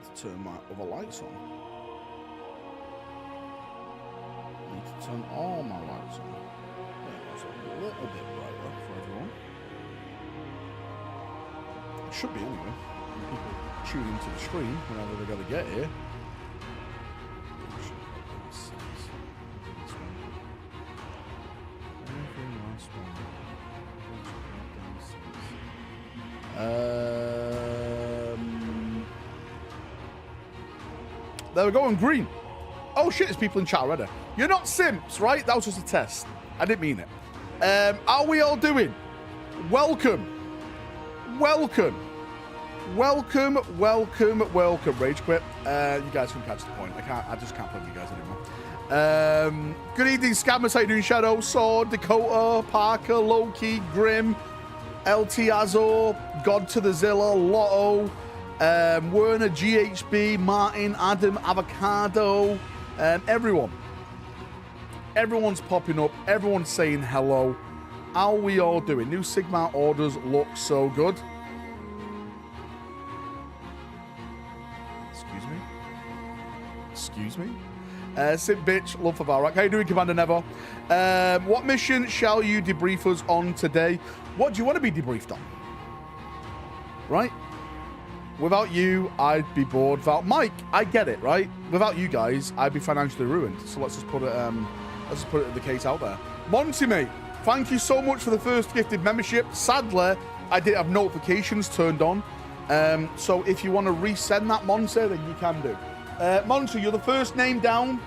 to turn my other lights on. I need to turn all my lights on. Yeah, that's a little bit brighter for everyone. It should be anyway. When people tune into the screen whenever they're going to get here. There we go on green. Oh shit, there's people in chat already. You're not simps, right? That was just a test. I didn't mean it. How we all doing? Welcome. Welcome. Welcome, welcome, welcome. Rage quit. You guys can catch the point. I just can't play with you guys anymore. Good evening, Scammers. How you doing? Shadow, Sword, Dakota, Parker, Loki, Grim, LT Azor, God to the Zilla, Lotto, Werner, GHB, Martin, Adam, Avocado, everyone. Everyone's popping up. Everyone's saying hello. How we all doing? New Sigma orders look so good. Excuse me? Sit bitch, love for Valrak. How you doing, Commander Never? What mission shall you debrief us on today? What do you want to be debriefed on? Right? Without you, I'd be bored. Without Mike, I get it, right? Without you guys, I'd be financially ruined. So let's just put the case out there. Monty, mate, thank you so much for the first gifted membership. Sadly, I didn't have notifications turned on. So if you want to resend that, Monty, then you can do. Monty, you're the first name down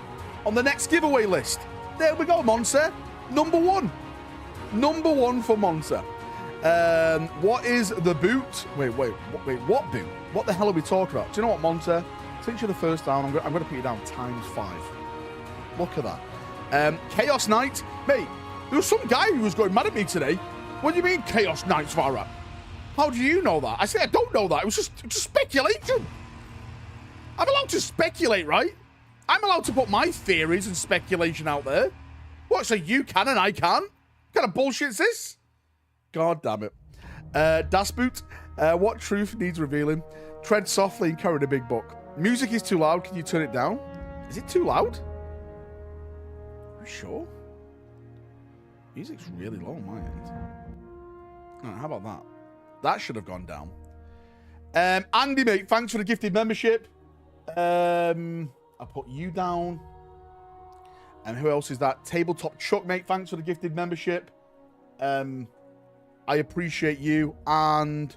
on the next giveaway list. There we go, Monty. Number one. Number one for Monty. What is the boot? Wait, what boot? What the hell are we talking about? Do you know what, Monty? Since you're the first down, I'm going to put you down ×5. Look at that. Chaos Knight. Mate, there was some guy who was going mad at me today. What do you mean Chaos Knights, Valrak? How do you know that? I said I don't know that. It was just speculation. I'm allowed to speculate, right? I'm allowed to put my theories and speculation out there. What, so you can and I can't? What kind of bullshit is this? God damn it. Das Boot. What truth needs revealing? Tread softly and carry the big book. Music is too loud. Can you turn it down? Is it too loud? Are you sure? Music's really low on my end. Oh, how about that? That should have gone down. Andy, mate, thanks for the gifted membership. I put you down. And who else is that? Tabletop Chuck, mate, thanks for the gifted membership. I appreciate you. And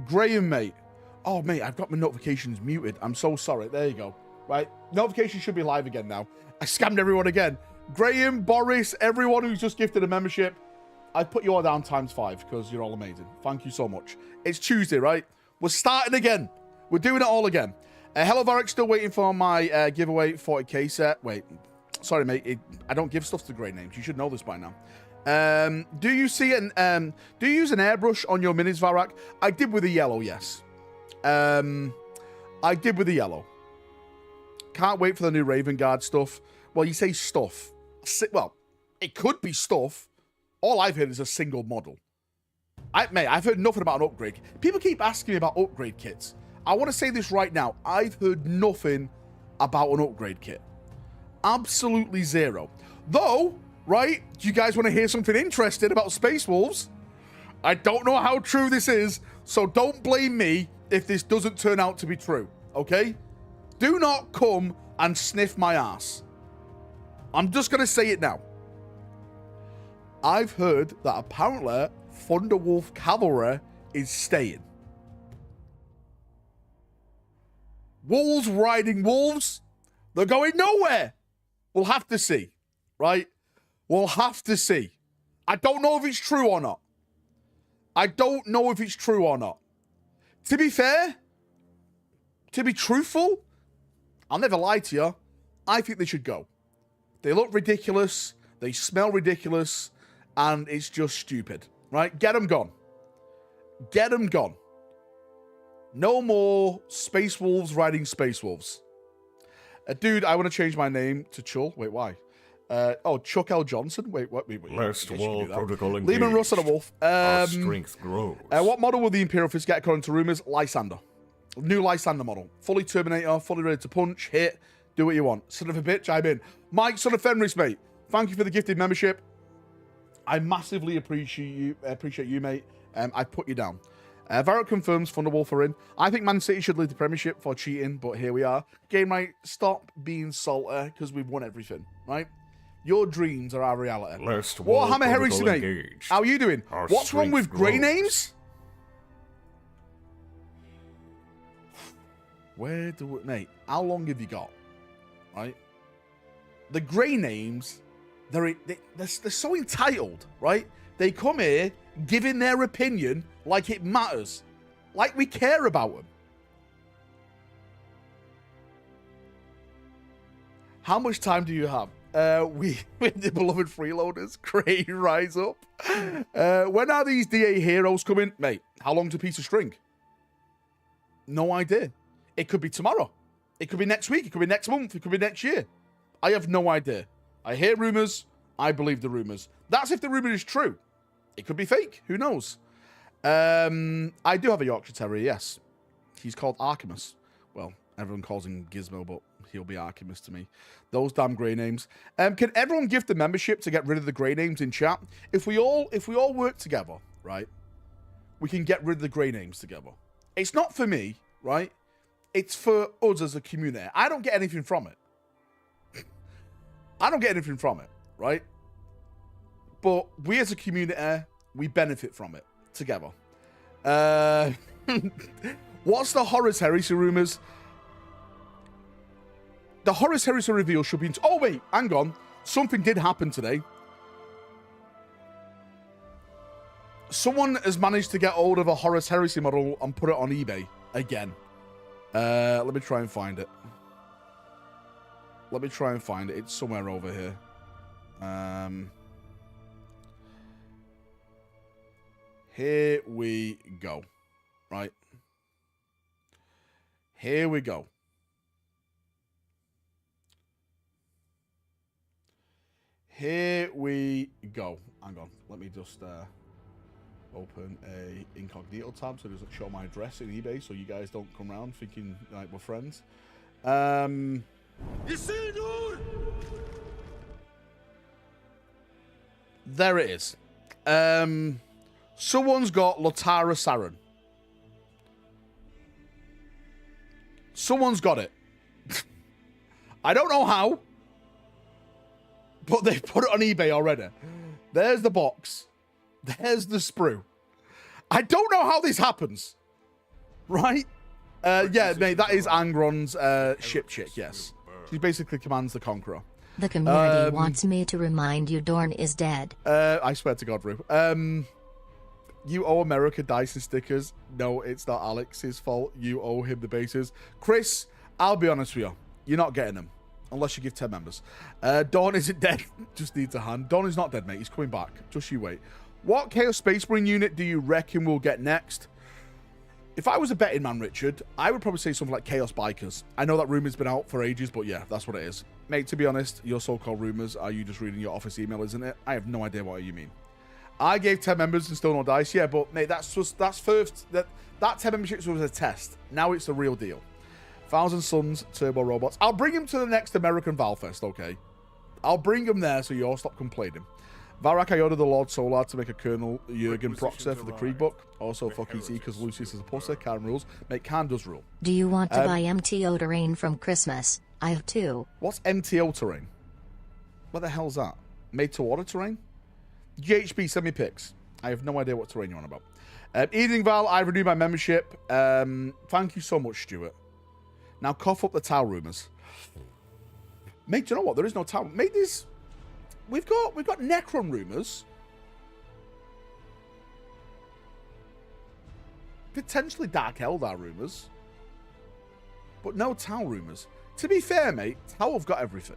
Graham, mate. Oh, mate, I've got my notifications muted. I'm so sorry. There you go. Right. Notifications should be live again now. I scammed everyone again. Graham, Boris, everyone who's just gifted a membership. I put you all down ×5 because you're all amazing. Thank you so much. It's Tuesday, right? We're starting again. We're doing it all again. Hello, Varric. Still waiting for my giveaway 40k set. Wait. Sorry, mate. I don't give stuff to great names. You should know this by now. Do you use an airbrush on your minis, Varric? I did with the yellow, yes. I did with the yellow. Can't wait for the new Raven Guard stuff. Well, you say stuff. Well, it could be stuff. All I've heard is a single model. Mate, I've heard nothing about an upgrade. People keep asking me about upgrade kits. I want to say this right now. I've heard nothing about an upgrade kit. Absolutely zero. Though, right, do you guys want to hear something interesting about Space Wolves? I don't know how true this is, so don't blame me if this doesn't turn out to be true, okay? Do not come and sniff my ass. I'm just going to say it now. I've heard that apparently Thunderwolf Cavalry is staying. Wolves riding wolves, they're going nowhere. We'll have to see, right? We'll have to see. I don't know if it's true or not. I don't know if it's true or not. To be fair, to be truthful, I'll never lie to you. I think they should go. They look ridiculous. They smell ridiculous. And it's just stupid, right? Get them gone. Get them gone. No more Space Wolves riding Space Wolves. Dude, I want to change my name to Chull. Wait, why? Chuck L. Johnson? Wait. Last wall protocol engaged. Lehman Russ and a wolf. Our strength grows. What model will the Imperial Fist get according to rumors? Lysander. New Lysander model. Fully Terminator, fully ready to punch, hit, do what you want. Son of a bitch, I'm in. Mike, son of Fenris, mate. Thank you for the gifted membership. I massively appreciate you, mate. I put you down. Valrak confirms Thunderwolf are in. I think Man City should lead the Premiership for cheating, but here we are. Game right, stop being salty because we've won everything, right? Your dreams are our reality. Warhammer Heresy, mate. How are you doing? What's wrong with grey names? Where do we, mate? How long have you got? Right? The grey names, they're so entitled, right? They come here giving their opinion like it matters, like we care about them. How much time do you have? We the beloved freeloaders, Cray, rise up. When are these DA heroes coming? Mate, how long's a piece of string? No idea. It could be tomorrow. It could be next week. It could be next month. It could be next year. I have no idea. I hear rumors. I believe the rumors. That's if the rumor is true. It could be fake. Who knows? I do have a Yorkshire Terrier, yes. He's called Archimus. Well, everyone calls him Gizmo, but he'll be Archimus to me. Those damn grey names. Can everyone gift the membership to get rid of the grey names in chat? If we all work together, right, we can get rid of the grey names together. It's not for me, right? It's for us as a community. I don't get anything from it. I don't get anything from it, right? But we as a community, we benefit from it together. What's the Horus Heresy rumors? The Horus Heresy reveal should be... Oh, wait, hang on. Something did happen today. Someone has managed to get hold of a Horus Heresy model and put it on eBay again. Let me try and find it. It's somewhere over here. Here we go. Right. Here we go. Here we go. Hang on. Let me just open a incognito tab so it doesn't show my address in eBay so you guys don't come around thinking like we're friends. There it is. Someone's got Latara Saren. Someone's got it. I don't know how, but they put it on eBay already. There's the box. There's the sprue. I don't know how this happens. Right? Yeah, mate, that is Angron's ship chick, yes. She basically commands the Conqueror. The community wants me to remind you Dorn is dead. I swear to God, Rue. You owe America Dyson stickers. No, it's not Alex's fault. You owe him the bases. Chris, I'll be honest with you. You're not getting them. Unless you give 10 members. Dawn isn't dead. Just needs a hand. Dawn is not dead, mate. He's coming back. Just you wait. What Chaos Space Marine unit do you reckon we'll get next? If I was a betting man, Richard, I would probably say something like Chaos Bikers. I know that rumor's been out for ages, but yeah, that's what it is. Mate, to be honest, your so-called rumors, are you just reading your office email, isn't it? I have no idea what you mean. I gave 10 members and still no dice. Yeah, but mate, that's first. That 10 memberships was a test. Now it's the real deal. 1,000 Suns, Turbo Robots. I'll bring him to the next American Valfest, okay? I'll bring him there so you all stop complaining. Valrak, I ordered the Lord Solar to make a Colonel Jurgen Proxer for the Krieg book. Also, fuck EC because Lucius is a pussy. Khan rules. Mate, Khan does rule. Do you want to buy MTO terrain from Christmas? I have two. What's MTO terrain? What the hell's that? Made to order terrain? GHB, send me pics. I have no idea what terrain you're on about. Evening Val, I renewed my membership. Thank you so much, Stuart. Now cough up the Tau rumors. Mate, do you know what? There is no Tau. Mate, this... We've got Necron rumors. Potentially Dark Eldar rumors. But no Tau rumors. To be fair, mate, Tau have got everything.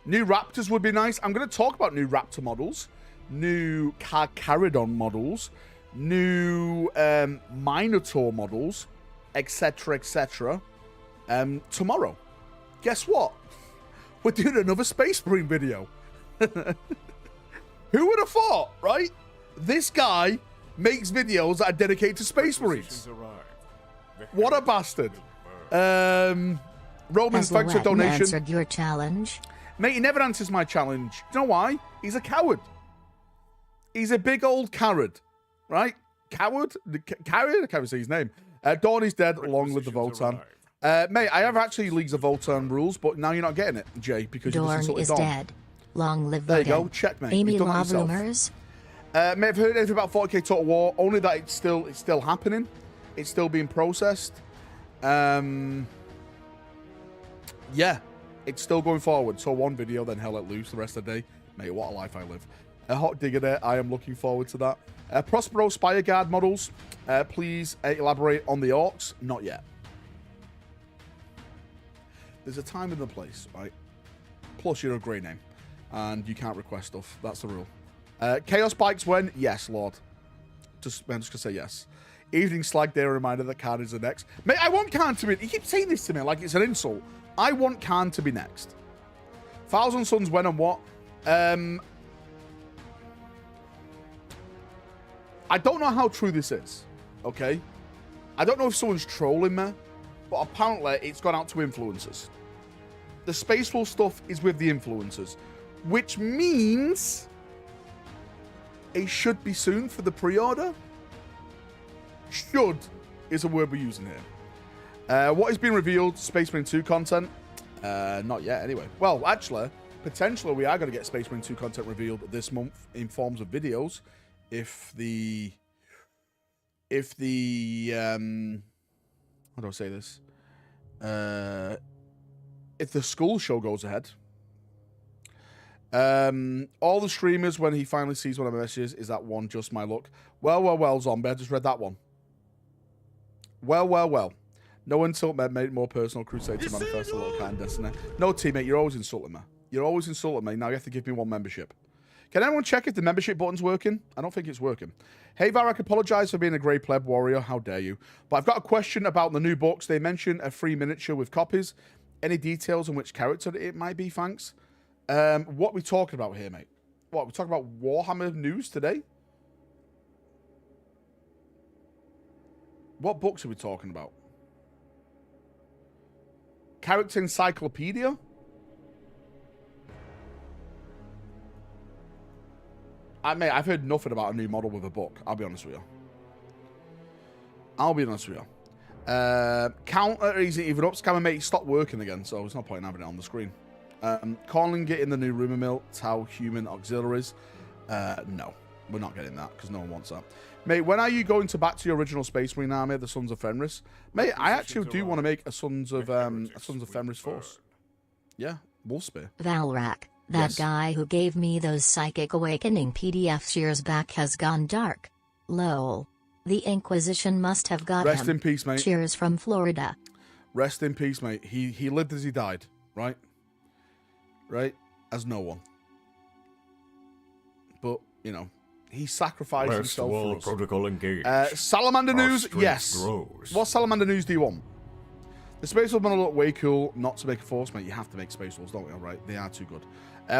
New Raptors would be nice. I'm going to talk about new Raptor models. New Carcharodon models. New Minotaur models. Etc, etc. Tomorrow. Guess what? We're doing another Space Marine video. Who would have thought, right? This guy makes videos that are dedicated to Space Marines. What a bastard. Roman, Has thanks for Llewellyn donation. answered your challenge? Mate, he never answers my challenge. Do you know why? He's a coward. He's a big old coward, right? Coward? Coward? I can't even say his name. Dawn is dead, along with the Voltan. Mate, I have actually Leagues of Voltan rules, but now you're not getting it, Jay, because you Dorn just is Dawn. dead. Long live There you Vogan. go, checkmate. Amy You've done that Love yourself. rumors. Mate, I've heard anything about 40k Total War, only that it's still happening. It's still being processed. Yeah, it's still going forward. So one video, then hell let loose the rest of the day. Mate, what a life I live. A hot digger there. I am looking forward to that. Prospero Spire Guard models. Please elaborate on the orcs. Not yet. There's a time and a place, right? Plus, you're a grey name, and you can't request stuff. That's the rule. Chaos Bikes when? Yes, Lord. I'm just gonna say yes. Evening Slag Day, a reminder that Khan is the next. Mate, I want Khan to be... He keeps saying this to me like it's an insult. I want Khan to be next. Thousand Suns when and what? I don't know how true this is, okay? I don't know if someone's trolling me, but apparently it's gone out to influencers. The Spaceful stuff is with the influencers, which means it should be soon for the pre-order. Should is a word we're using here. What has been revealed? Space Marine 2 content? Not yet, anyway. Well, actually, potentially we are going to get Space Marine 2 content revealed this month in forms of videos. If the how do I say this? If the school show goes ahead. All the streamers, when he finally sees one of my messages, is that one just my luck? Well, zombie, I just read that one. Well. No insult made it more personal. Crusade to manifest a little kind destiny. No, teammate, you're always insulting me. You're always insulting me. Now you have to give me one membership. Can anyone check if the membership button's working? I don't think it's working. Hey, Valrak, apologize for being a grey pleb warrior. How dare you? But I've got a question about the new books. They mention a free miniature with copies. Any details on which character it might be? Thanks. What are we talking about here, mate? What, we're talking about Warhammer news today? What books are we talking about? Character Encyclopedia? Mate, I've heard nothing about a new model with a book. I'll be honest with you. Counter isn't even up. Scammer, mate, stopped working again, so there's no point in having it on the screen. Calling it in the new rumor mill, Tau human auxiliaries. No, we're not getting that because no one wants that. Mate, when are you going back to your original Space Marine army, the Sons of Fenris? Mate, I actually do want to make a Sons of Fenris force. Yeah, Wolfspear. Valrak, that guy who gave me those Psychic Awakening PDFs years back has gone dark. Lol. The Inquisition must have got him. Rest in peace, mate. Cheers from Florida. Rest in peace, mate. He lived as he died, right? Right? As no one. But, you know, he sacrificed himself for us. Protocol engaged. Salamander Our news? strength Yes. grows. What Salamander news do you want? The Space Wolves want to look way cool. Not to make a force, mate. You have to make Space Wolves, don't you? All right. They are too good.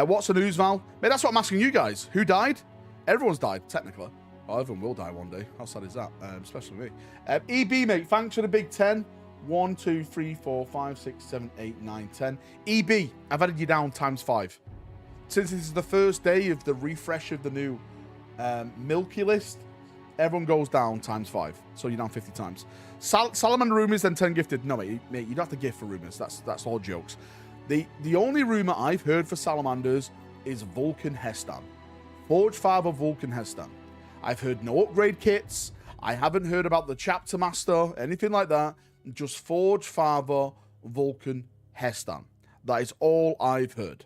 What's the news, Val? Mate, that's what I'm asking you guys. Who died? Everyone's died, technically. Oh, everyone will die one day. How sad is that? Especially me. EB, mate, thanks for the big 10. 1, 2, 3, 4, 5, 6, 7, 8, 9, 10. EB, I've added you down ×5. Since this is the first day of the refresh of the new Milky list, everyone goes down ×5. So you're down 50 times. Salamander rumors, then 10 gifted. No, mate, you don't have to gift for rumors. That's all jokes. The only rumor I've heard for Salamanders is Vulcan Hestan. Forge Father Vulcan Hestan. I've heard no upgrade kits. I haven't heard about the Chapter Master, anything like that. Just Forge Father Vulcan Hestan. That is all I've heard.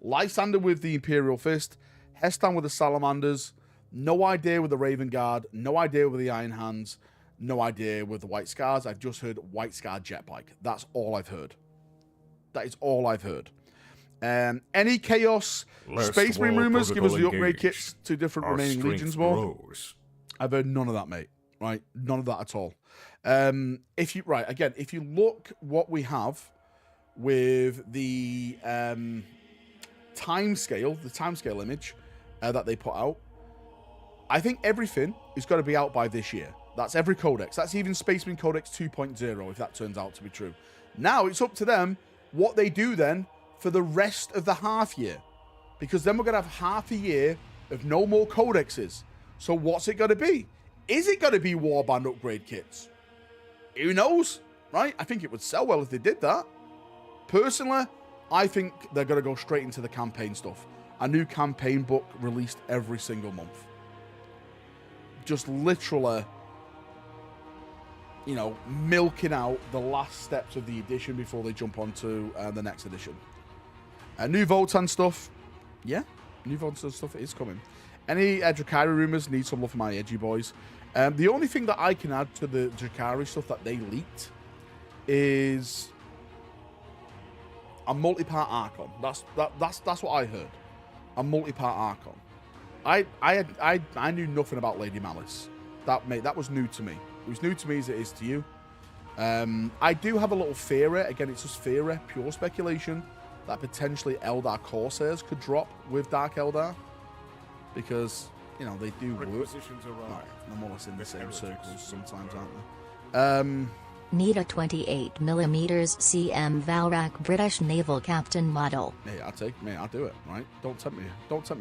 Lysander with the Imperial Fist. Hestan with the Salamanders. No idea with the Raven Guard. No idea with the Iron Hands. No idea with the White Scars. I've just heard White Scar Jetbike. That's all I've heard. That is all I've heard. Any Chaos Space Marine rumors? Give us the upgrade kits to different remaining legions more. I've heard none of that, mate. Right? None of that at all. If you look what we have with the timescale image that they put out, I think everything is going to be out by this year. That's every codex. That's even Space Marine Codex 2.0, if that turns out to be true. Now, it's up to them what they do then for the rest of the half year. Because then we're going to have half a year of no more codexes. So what's it going to be? Is it going to be Warband upgrade kits? Who knows, right? I think it would sell well if they did that. Personally, I think they're going to go straight into the campaign stuff. A new campaign book released every single month. Just literally, you know, milking out the last steps of the edition before they jump onto the next edition. New Votan stuff. Yeah, new Votan stuff is coming. Any Drakari rumors need some love for my edgy boys. The only thing that I can add to the Drakari stuff that they leaked is a multi-part Archon. That's what I heard. A multi-part Archon. I knew nothing about Lady Malice. That was new to me. It was new to me as it is to you. I do have a little theory. Again, it's just theory, pure speculation, that potentially Eldar Corsairs could drop with Dark Eldar. Because, you know, they do work. They're more or less in the same circles sometimes, aren't they? Need a 28mm CM Valrak British Naval Captain model. Hey, I'll do it, right? Don't tempt me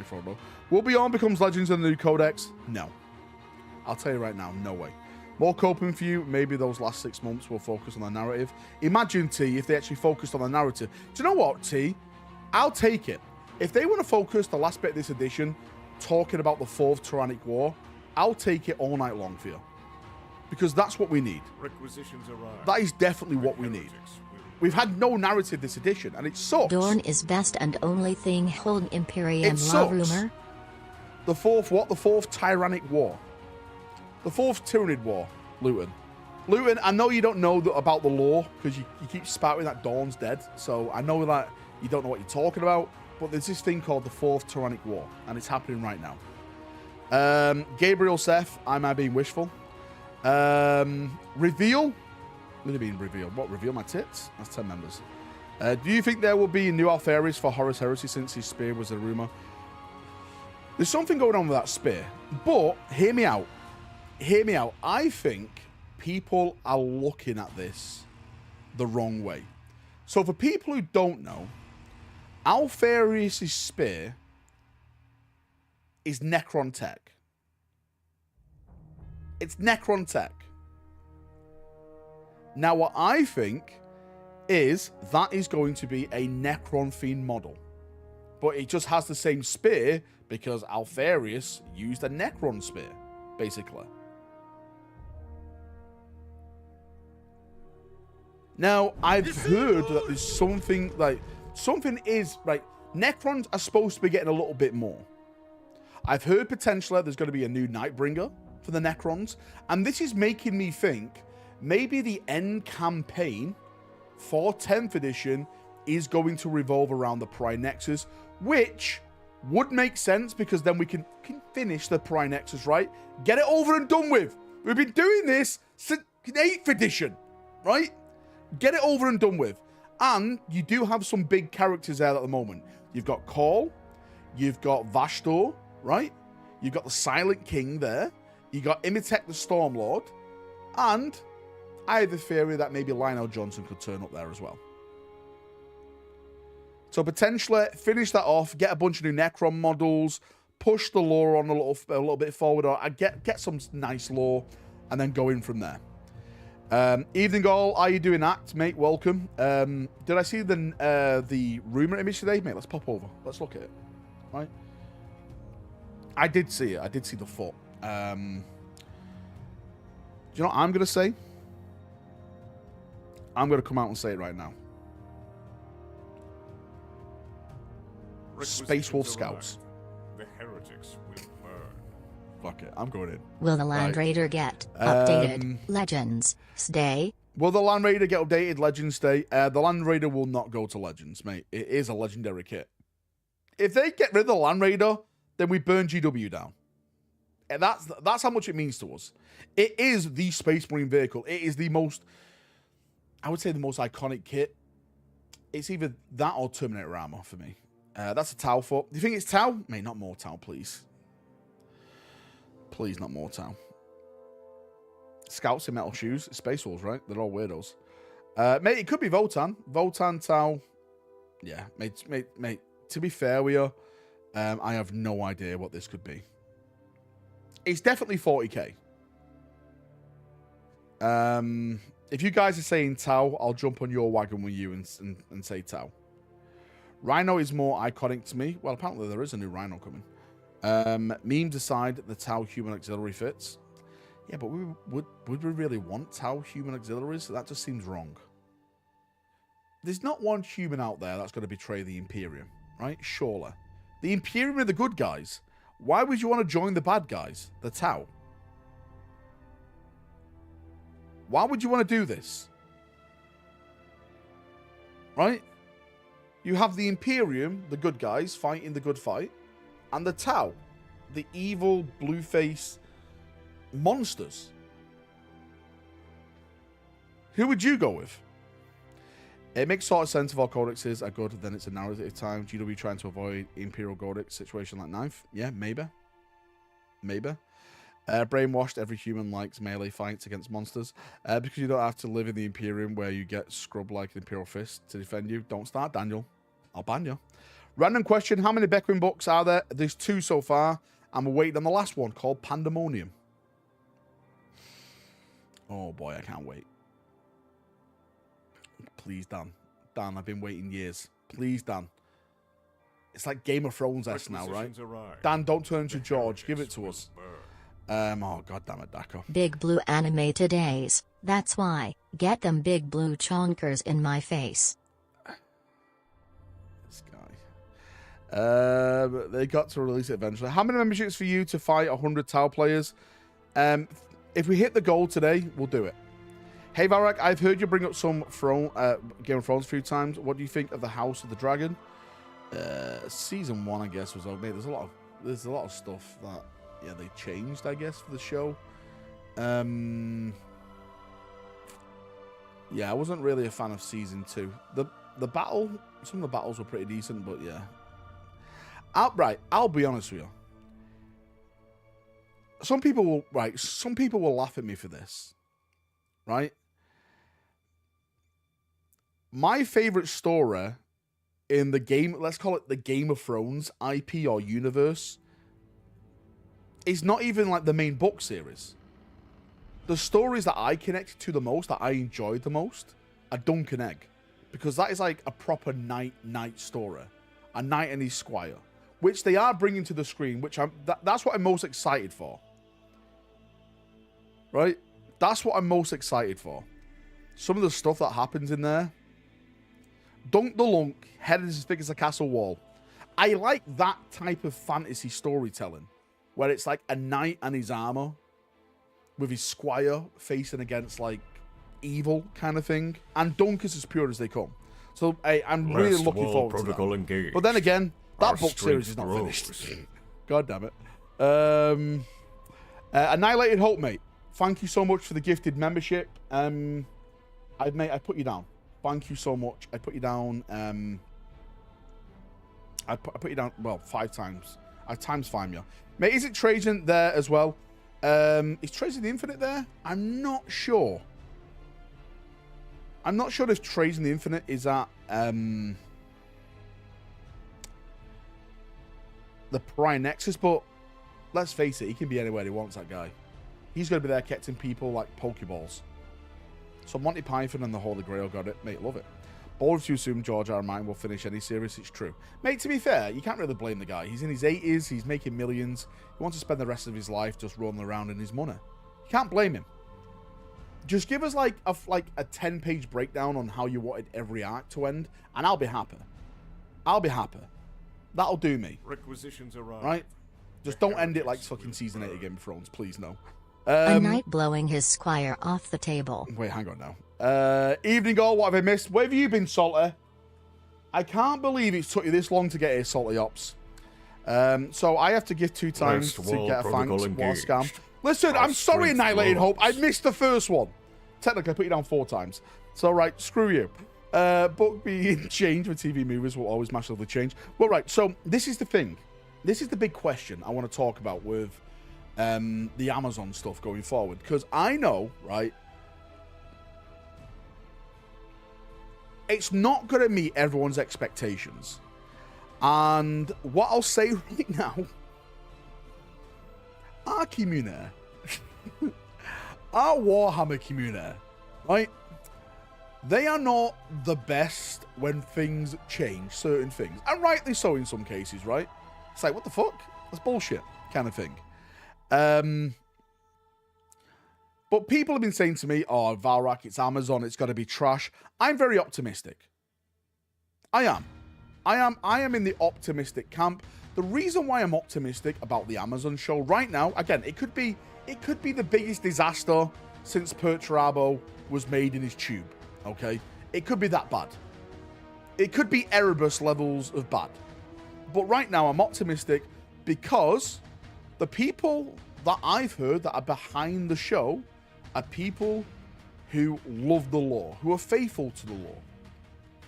for it, though. Will Beyond becomes Legends in the new Codex? No. I'll tell you right now, no way. More coping for you, maybe those last 6 months will focus on the narrative. Imagine, T, if they actually focused on the narrative. Do you know what, T? I'll take it. If they want to focus the last bit of this edition talking about the 4th Tyrannic War, I'll take it all night long for you. Because that's what we need. Requisitions arrive. That is definitely what we need. We've had no narrative this edition, and it sucks. Dorn is best and only thing holding Imperium It law sucks. rumor. The 4th what? The 4th Tyrannic War. The 4th Tyranid War, Luton. Luton, I know you don't know about the lore, because you keep spouting that Dawn's dead, so I know that you don't know what you're talking about, but there's this thing called the 4th Tyrannic War, and it's happening right now. Gabriel Seth, am I being wishful? Reveal? What do you mean reveal? What, reveal my tits? That's 10 members. Do you think there will be new Alpharis for Horus Heresy since his spear was a rumor? There's something going on with that spear, but hear me out. Hear me out. I think people are looking at this the wrong way. So for people who don't know, Alpharius' spear is Necron tech. It's Necron tech. Now what I think is that is going to be a Necron themed model. But it just has the same spear because Alpharius used a Necron spear, basically. Now, I've heard that there's something is, like, Necrons are supposed to be getting a little bit more. I've heard potentially there's going to be a new Nightbringer for the Necrons, and this is making me think maybe the end campaign for 10th edition is going to revolve around the Prime Nexus, which would make sense because then we can finish the Prime Nexus, right? Get it over and done with. We've been doing this since 8th edition, right? Get it over and done with. And you do have some big characters there at the moment. You've got Call, you've got Vashtor, right? You've got the Silent King there. You got Imitek the Stormlord. And I have a theory that maybe Lionel Johnson could turn up there as well. So potentially finish that off, get a bunch of new Necron models, push the lore on a little bit forward, or get some nice lore, and then go in from there. Evening all, how you doing, Act, mate? Welcome. Did I see the rumor image today? Mate, let's pop over. Let's look at it. Right? I did see it. I did see the foot. Do you know what I'm going to say? I'm going to come out and say it right now. Space Wolf Scouts. The heretics will burn. Fuck it, I'm going in. Will the Land Raider get updated? Legends stay? Will the Land Raider get updated? Legends stay? The Land Raider will not go to Legends, mate. It is a legendary kit. If they get rid of the Land Raider, then we burn GW down. And that's how much it means to us. It is the Space Marine vehicle. It is the most, I would say, the most iconic kit. It's either that or Terminator armor for me. That's a Tau foot. Do you think it's Tau? Mate, not more Tau, please. Please, not more Tau. Scouts in metal shoes. Space Wolves, right? They're all weirdos. Mate, it could be Votan. Votan, Tau. Yeah, mate. To be fair with you, I have no idea what this could be. It's definitely 40k. If you guys are saying Tau, I'll jump on your wagon with you and say Tau. Rhino is more iconic to me. Well, apparently there is a new Rhino coming. Meme decide the Tau human auxiliary fits. Yeah, but would we really want Tau human auxiliaries? That just seems wrong. There's not one human out there that's going to betray the Imperium, right? Surely. The Imperium are the good guys. Why would you want to join the bad guys? The Tau. Why would you want to do this? Right? You have the Imperium, the good guys, fighting the good fight. And the Tau, the evil, blue-face monsters. Who would you go with? It makes sort of sense if our codexes are good, then it's a narrative time. GW trying to avoid Imperial Codex situation like Knife. Yeah, maybe. Maybe. Brainwashed, every human likes melee fights against monsters. Because you don't have to live in the Imperium where you get scrubbed like an Imperial Fist to defend you. Don't start, Daniel. I'll ban you. Random question, how many Beckwin books are there? There's 2 so far. And we're waiting on the last one called Pandemonium. Oh boy, I can't wait. Please, Dan. Dan, I've been waiting years. Please, Dan. It's like Game of Thrones-esque now, right? Dan, don't turn to George. Give it to us. Oh, God damn it, Dako. Big blue animated A's. That's why. Get them big blue chonkers in my face. This guy. They got to release it eventually. How many memberships for you to fight 100 Tau players? If we hit the goal today, we'll do it. Hey, Valrak, I've heard you bring up some Game of Thrones a few times. What do you think of the House of the Dragon? Season 1, I guess, was okay. There's a lot of stuff that they changed, I guess, for the show. Yeah, I wasn't really a fan of season 2. The battle, some of the battles were pretty decent, but yeah. I'll be honest with you. Some people will laugh at me for this, right? My favorite story in the game, let's call it the Game of Thrones IP or universe, is not even like the main book series. The stories that I connected to the most, that I enjoyed the most, are Dunk and Egg. Because that is like a proper knight story. A knight and his squire. Which they are bringing to the screen, which that's what I'm most excited for. Right? That's what I'm most excited for. Some of the stuff that happens in there. Dunk the Lunk, head as big as a castle wall. I like that type of fantasy storytelling. Where it's like a knight and his armor. With his squire facing against like evil kind of thing. And Dunk is as pure as they come. So I'm really looking forward to that. Engaged. But then again, that Our book series is not grows. finished. God damn it. Annihilated Hope, mate. Thank you so much for the gifted membership. I put you down. Thank you so much. I put you down. I put you down. Well, 5 times. I times 5 you, mate. Is it Trajan there as well? Is Trajan the Infinite there? I'm not sure. I'm not sure if Trajan the Infinite is at the Prime Nexus, but let's face it, he can be anywhere he wants. That guy. He's going to be there catching people like Pokeballs. So Monty Python and the Holy Grail got it. Mate, love it. Bold if you assume George R. R. Martin will finish any series. It's true. Mate, to be fair, you can't really blame the guy. He's in his 80s. He's making millions. He wants to spend the rest of his life just rolling around in his money. You can't blame him. Just give us like a 10-page breakdown on how you wanted every arc to end, and I'll be happy. I'll be happy. That'll do me. Requisitions arrive. Right? Just don't end it like fucking season 8 of Game of Thrones, please, no. A knight blowing his squire off the table. Wait, hang on now. Evening all, what have I missed? Where have you been, Salty? I can't believe it's took you this long to get here, Salty Ops. So I have to give 2 times to get a thanks. What a scam. Listen, I'm sorry, Annihilated Hope. I missed the first one. Technically, I put you down 4 times. So, right, screw you. Book being changed with TV movies will always massively change. Well, right, so this is the thing. This is the big question I want to talk about with the Amazon stuff going forward. Because I know, right, it's not going to meet everyone's expectations. And what I'll say right now, our community, our Warhammer community, right, they are not the best when things change, certain things. And rightly so in some cases, right? It's like, what the fuck? That's bullshit kind of thing. But people have been saying to me, oh, Valrak, it's Amazon, it's got to be trash. I'm very optimistic. I am in the optimistic camp. The reason why I'm optimistic about the Amazon show right now, again, it could be the biggest disaster since Perturabo was made in his tube. Okay? It could be that bad. It could be Erebus levels of bad. But right now, I'm optimistic because the people that I've heard that are behind the show are people who love the lore, who are faithful to the lore.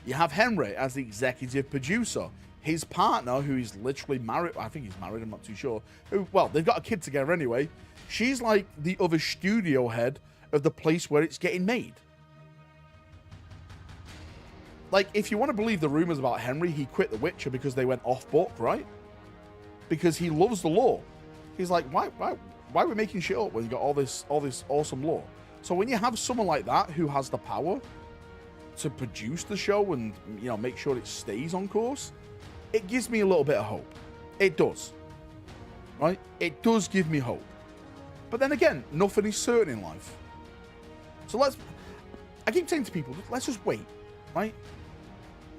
You have Henry as the executive producer. His partner, who is literally married, I think he's married, I'm not too sure. Well, they've got a kid together anyway. She's like the other studio head of the place where it's getting made. Like, if you want to believe the rumors about Henry, he quit The Witcher because they went off book, right? Because he loves the lore. He's like, why are we making shit up when you got all this awesome lore? So when you have someone like that who has the power to produce the show and, you know, make sure it stays on course, it gives me a little bit of hope. It does. Right? It does give me hope. But then again, nothing is certain in life. So I keep saying to people, let's just wait, right?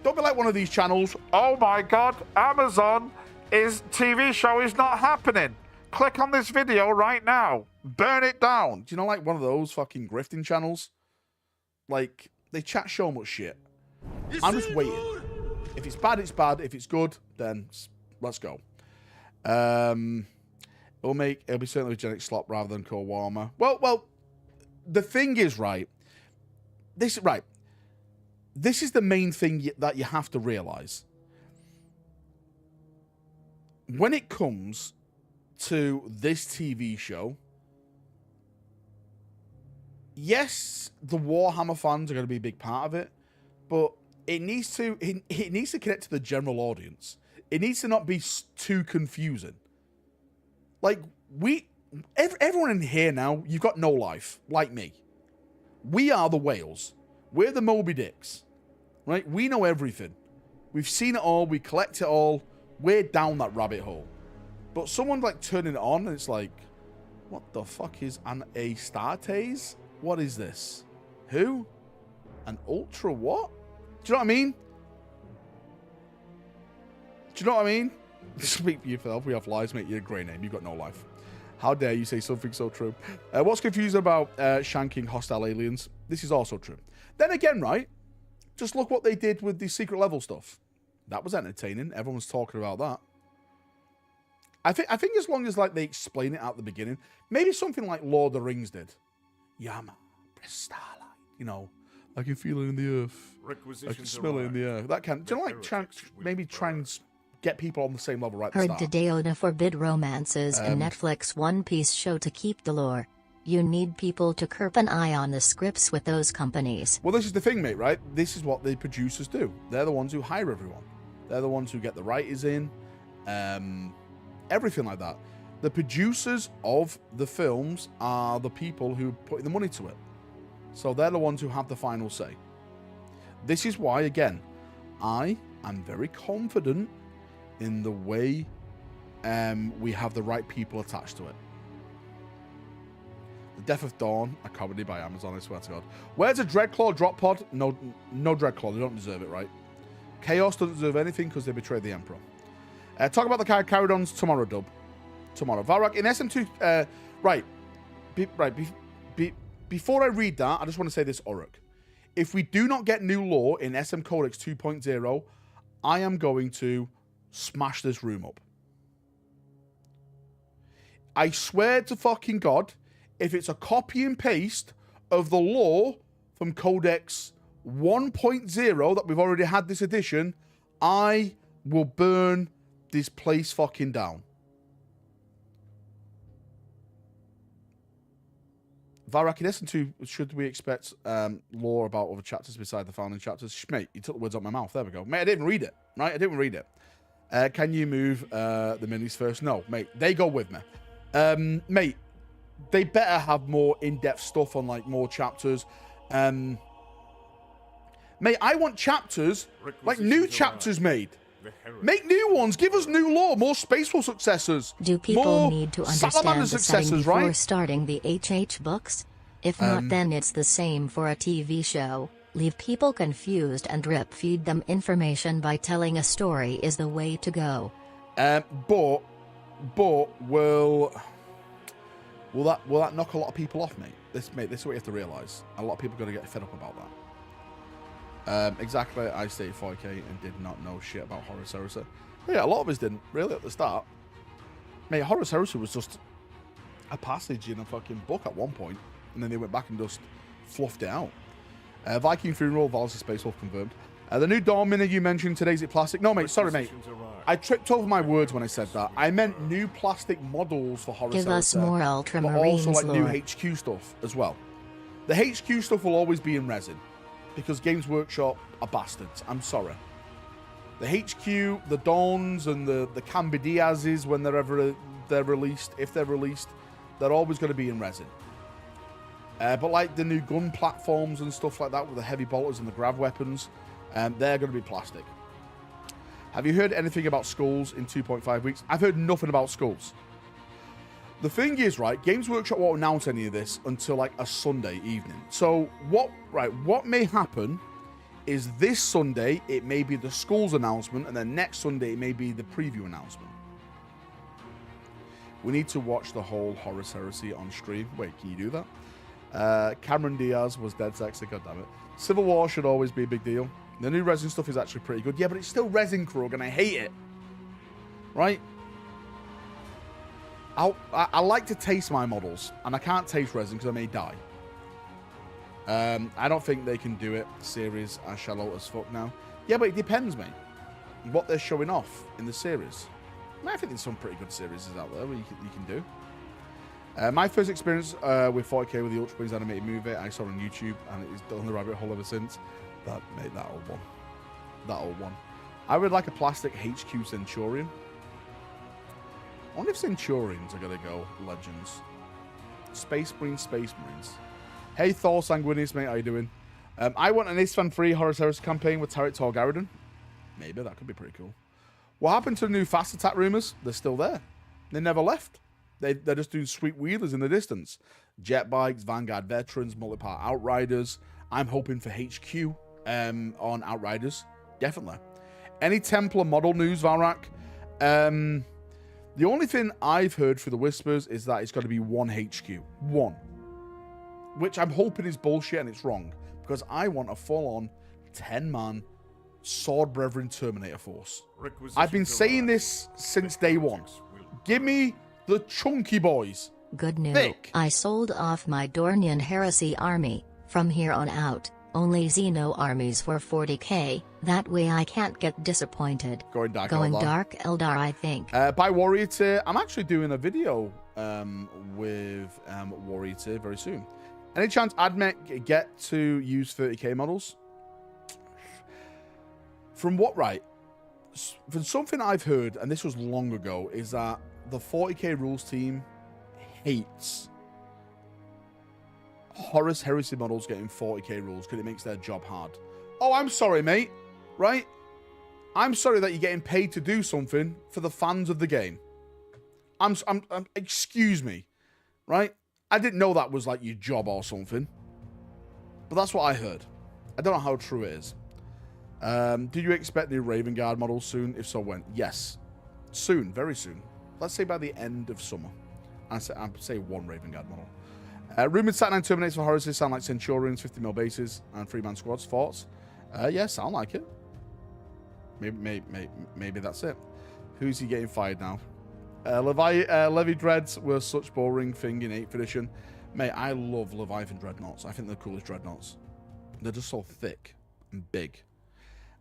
Don't be like one of these channels. Oh my God, Amazon TV show is not happening. Click on this video right now. Burn it down. Do you know, like one of those fucking grifting channels? Like, they chat so much shit. I'm just waiting. If it's bad, it's bad. If it's good, then let's go. It'll be certainly a genetic slop rather than core Warhammer. Well, the thing is, right. This is the main thing that you have to realize. When it comes to this TV show, yes, the Warhammer fans are going to be a big part of it, but it needs to connect to the general audience. It needs to not be too confusing. Like, everyone in here now, you've got no life, like me. We are the whales. We're the Moby Dicks, right? We know everything. We've seen it all. We collect it all. We're down that rabbit hole. But someone like turning it on and it's like, what the fuck is an Astartes? What is this? Who? An Ultra what? Do you know what I mean? Do you know what I mean? Speak for yourself. We have lies, mate. You're a grey name. You've got no life. How dare you say something so true? What's confusing about shanking hostile aliens? This is also true. Then again, right? Just look what they did with the secret level stuff. That was entertaining. Everyone's talking about that. I think as long as like they explain it at the beginning, maybe something like Lord of the Rings did. Yama, press starlight. You know, I can feel it in the earth. I can smell it in the air. That can. Do you know, like try and get people on the same level right at the Heard start. Tadeo to forbid romances in Netflix One Piece show to keep the lore. You need people to keep an eye on the scripts with those companies. Well, this is the thing, mate, right? This is what the producers do. They're the ones who hire everyone. They're the ones who get the writers in. Everything like that. The producers of the films are the people who put the money to it. So they're the ones who have the final say. This is why, again, I am very confident in the way we have the right people attached to it. The Death of Dawn, a comedy by Amazon, I swear to God. Where's a Dreadclaw drop pod? No Dreadclaw, they don't deserve it, right? Chaos doesn't deserve anything because they betrayed the Emperor. Talk about the Caridons tomorrow, Dub. Tomorrow. Valrak, in SM2... Before I read that, I just want to say this, Uruk. If we do not get new lore in SM Codex 2.0, I am going to smash this room up. I swear to fucking God, if it's a copy and paste of the lore from Codex 1.0 that we've already had this edition, I will burn this place fucking down. Valrak, in Destiny 2, should we expect lore about other chapters beside the founding chapters? Mate, you took the words out of my mouth. There we go. Mate, I didn't even read it, right? I didn't even read it. Can you move the minis first? No, mate. They go with me. Mate, they better have more in-depth stuff on, like, more chapters. Mate, I want chapters, like new chapters made. Make new ones. Give us new lore. More Spaceful successors. Do people more need to Salamander understand the setting successors, before right? starting the HH books? If not, then it's the same for a TV show. Leave people confused and drip feed them information by telling a story is the way to go. But will that knock a lot of people off, mate? This is what you have to realise. A lot of people are going to get fed up about that. Exactly, I stayed 4K and did not know shit about Horus Heresy. Yeah, a lot of us didn't, really, at the start. Mate, Horus Heresy was just a passage in a fucking book at one point, and then they went back and just fluffed it out. Viking Funeral, Val's a Space Wolf confirmed. The new Dawn mini you mentioned today, is it plastic? No, mate, sorry, mate. I tripped over my words when I said that. I meant new plastic models for Horus Heresy. Give us more Ultramarines but also, like, lore. new HQ stuff as well. The HQ stuff will always be in resin, because Games Workshop are bastards. I'm sorry. The HQ, the Dawns, and the Cambi Diazes, when they're released, if they're released, they're always going to be in resin. But like the new gun platforms and stuff like that with the heavy bolters and the grav weapons, they're going to be plastic. Have you heard anything about skulls in 2.5 weeks? I've heard nothing about skulls. The thing is, right, Games Workshop won't announce any of this until like a Sunday evening. So what may happen is this Sunday it may be the Skulls announcement, and then next Sunday it may be the preview announcement. We need to watch the whole Horus Heresy on stream. Wait, can you do that? Cameron Diaz was dead sexy, goddammit. Civil War should always be a big deal. The new resin stuff is actually pretty good. Yeah, but it's still resin, Krug, and I hate it. Right? I like to taste my models, and I can't taste resin because I may die. I don't think they can do it. The series are shallow as fuck now. Yeah, but it depends, mate. What they're showing off in the series. I think there's some pretty good series out there where you can do. My first experience with 40K with the Ultramarines animated movie I saw on YouTube, and it's done the rabbit hole ever since. That made that old one. That old one. I would like a plastic HQ Centurion. I wonder if Centurions are going to go Legends. Space Marines. Hey, Thor Sanguinius, mate, how you doing? I want an Isfan 3 Horus Heresy campaign with Tarek Torgaridon. Maybe, that could be pretty cool. What happened to the new Fast Attack rumors? They're still there. They never left. They're just doing sweet wheelers in the distance. Jet bikes, Vanguard veterans, multi-part Outriders. I'm hoping for HQ on Outriders. Definitely. Any Templar model news, Valrak? The only thing I've heard through the whispers is that it's got to be one HQ. One. Which I'm hoping is bullshit and it's wrong. Because I want a full-on 10-man Sword Brethren Terminator force. I've been saying this since day one. Give me the chunky boys. Good news. Thick. I sold off my Dornian Heresy army. From here on out, only Xeno armies for 40k. That way I can't get disappointed. Going dark, Eldar, I think. By Warrior Tier, I'm actually doing a video with Warrior Tier very soon. Any chance Admech get to use 30k models? From what, right? From something I've heard, and this was long ago, is that the 40k rules team hates Horus Heresy models getting 40k rules because it makes their job hard. Oh, I'm sorry, mate. Right? I'm sorry that you're getting paid to do something for the fans of the game. Excuse me. Right? I didn't know that was like your job or something. But that's what I heard. I don't know how true it is. Did you expect new Raven Guard models soon? If so, when? Yes. Soon. Very soon. Let's say by the end of summer. I'd say one Raven Guard model. Rumored Sat9 Terminators for Horus sound like Centurions, 50mm bases, and 3-man squads. Thoughts? Yeah, sound like it. Maybe that's it. Who's he getting fired now? Levy Dreads were such boring thing in 8th edition. Mate, I love Leviathan Dreadnoughts. I think they're the coolest Dreadnoughts. They're just so thick and big.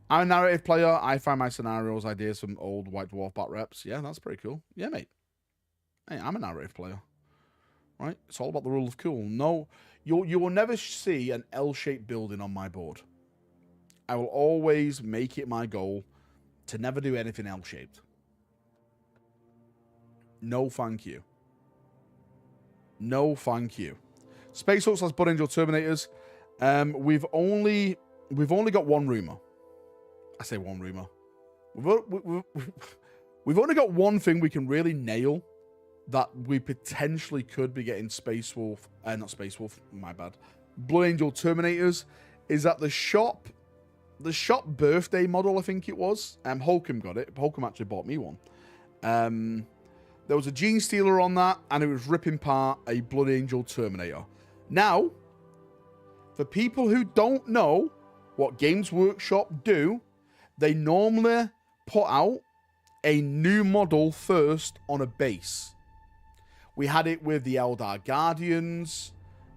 I'm a narrative player. I find my scenarios, ideas from old White Dwarf bot reps. Yeah, that's pretty cool. Yeah, mate. Hey, I'm a narrative player. right? It's all about the rule of cool. No, you will never see an L-shaped building on my board. I will always make it my goal to never do anything L-shaped. No, thank you. No, thank you. Space Hulks has Blood Angel Terminators. We've only got one rumor. I say one rumor. We've only got one thing we can really nail that we potentially could be getting Space Wolf, not Space Wolf, my bad. Blood Angel Terminators is at the shop birthday model, I think it was. Holcomb got it. Holcomb actually bought me one. There was a Gene Stealer on that, and it was ripping apart a Blood Angel Terminator. Now, for people who don't know what Games Workshop do, they normally put out a new model first on a base. We had it with the Eldar Guardians.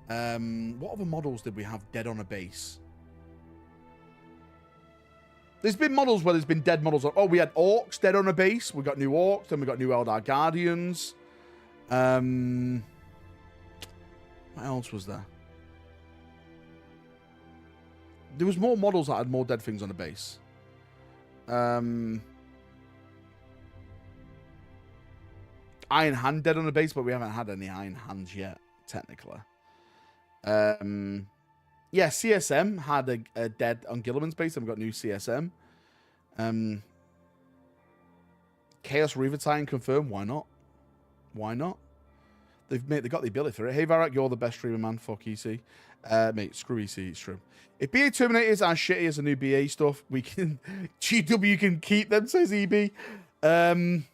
What other models did we have dead on a base? There's been models where there's been dead models. Oh, we had Orcs dead on a base. We got new Orcs, then we got new Eldar Guardians. What else was there? There was more models that had more dead things on the base. Iron Hand dead on the base, but we haven't had any Iron Hands yet, technically. Yeah, CSM had a dead on Gilliman's base, and we've got new CSM. Chaos Reaver Titan confirmed. Why not? Why not? They got the ability for it. Hey, Valrak, you're the best streamer, man. Fuck EC. Mate, screw EC, it's true. If BA Terminators are shitty as the new BA stuff, we can... GW can keep them, says EB. Right.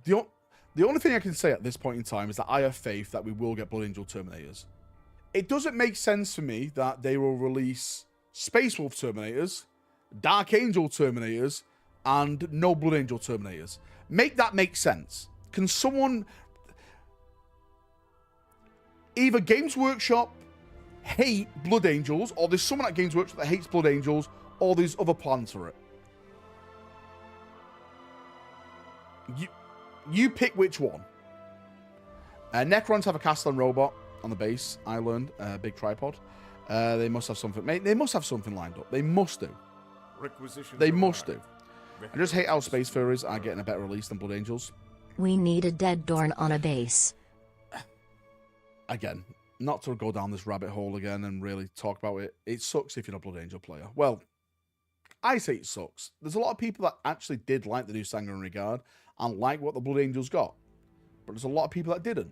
The only thing I can say at this point in time is that I have faith that we will get Blood Angel Terminators. It doesn't make sense for me that they will release Space Wolf Terminators, Dark Angel Terminators, and no Blood Angel Terminators. Make that make sense. Can someone... Either Games Workshop hate Blood Angels, or there's someone at Games Workshop that hates Blood Angels, or there's other plans for it. You pick which one. Necrons have a Castellan robot on the base, I learned. Big tripod. They must have something. Mate, they must have something lined up. They must do. They must do. I just hate how Space Furies are getting a better release than Blood Angels. We need a dead Dorn on a base. Again, not to go down this rabbit hole again and really talk about it. It sucks if you're not a Blood Angel player. Well, I say it sucks. There's a lot of people that actually did like the new Sanguinary Guard and like what the Blood Angels got. But there's a lot of people that didn't.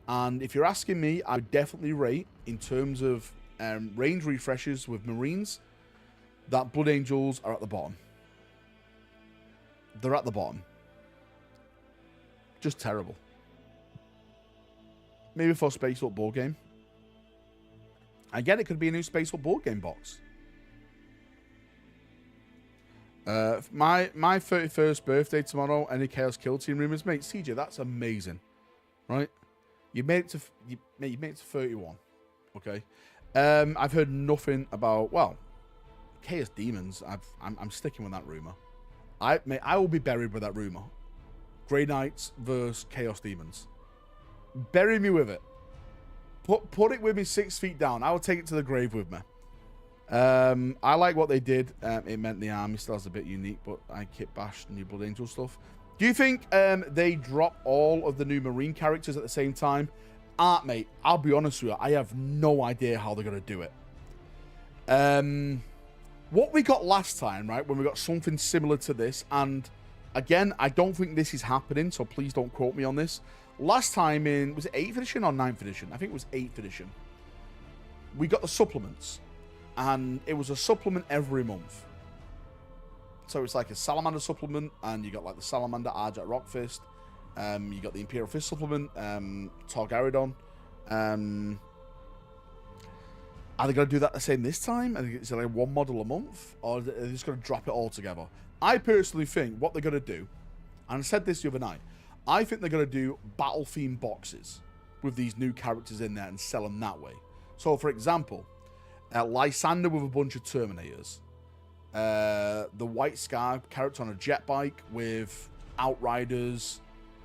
And if you're asking me, I would definitely rate, in terms of range refreshes with Marines, that Blood Angels are at the bottom. They're at the bottom. Just terrible. Maybe for a Space Hulk board game. Again, it could be a new Space Hulk board game box. My 31st birthday tomorrow. Any Chaos Kill Team rumors, mate? CJ, that's amazing, right? You made it to you made it to 31. Okay. I've heard nothing about, well, Chaos Demons. I'm sticking with that rumor. I will be buried with that rumor. Grey Knights versus Chaos Demons. Bury me with it. Put it with me 6 feet down. I will take it to the grave with me. I like what they did. It meant the army still has a bit unique, but I kit bashed new Blood Angel stuff. Do you think they drop all of the new Marine characters at the same time? Mate, I'll be honest with you. I have no idea how they're going to do it. What we got last time, right, when we got something similar to this, and again, I don't think this is happening, so please don't quote me on this. Last time in, was it 8th edition or 9th edition? I think it was 8th edition. We got the supplements. And it was a supplement every month. So it's like a Salamander supplement, and you got like the Salamander, Arjat Rockfist. You got the Imperial Fist supplement, Targaridon. Are they going to do that the same this time? Is it like one model a month? Or are they just going to drop it all together? I personally think what they're going to do, and I said this the other night, I think they're going to do battle-themed boxes with these new characters in there and sell them that way. So, for example, Lysander with a bunch of Terminators. The White Scar character on a jet bike with Outriders.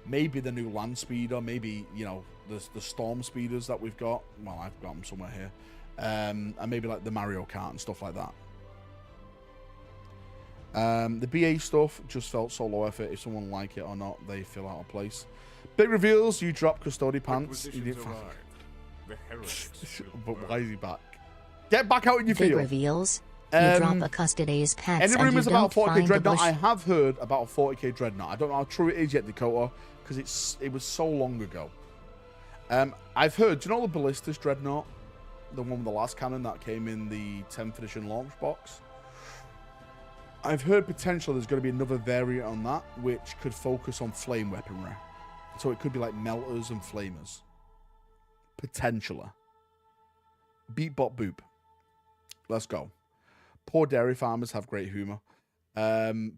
Maybe the new land speeder, maybe, you know, the storm speeders that we've got. Well, I've got them somewhere here. And maybe like the Mario Kart and stuff like that. The BA stuff just felt so low effort. If someone like it or not, they feel out of place. Big reveals, you drop Custody pants. You didn't The heretics will But burn. why is he back? Get back out in your Big field. reveals. You drop a Custody's pants Any and you rumours about don't a 40k find the dreadnought? bush. I have heard about a 40k dreadnought. I don't know how true it is yet, Dakota, because it was so long ago. I've heard, do you know the Ballistas dreadnought? The one with the last cannon that came in the 10th edition launch box? I've heard potentially there's going to be another variant on that, which could focus on flame weaponry. So it could be like melters and flamers. Potentially. Beat bot boop. Let's go. Poor dairy farmers have great humour.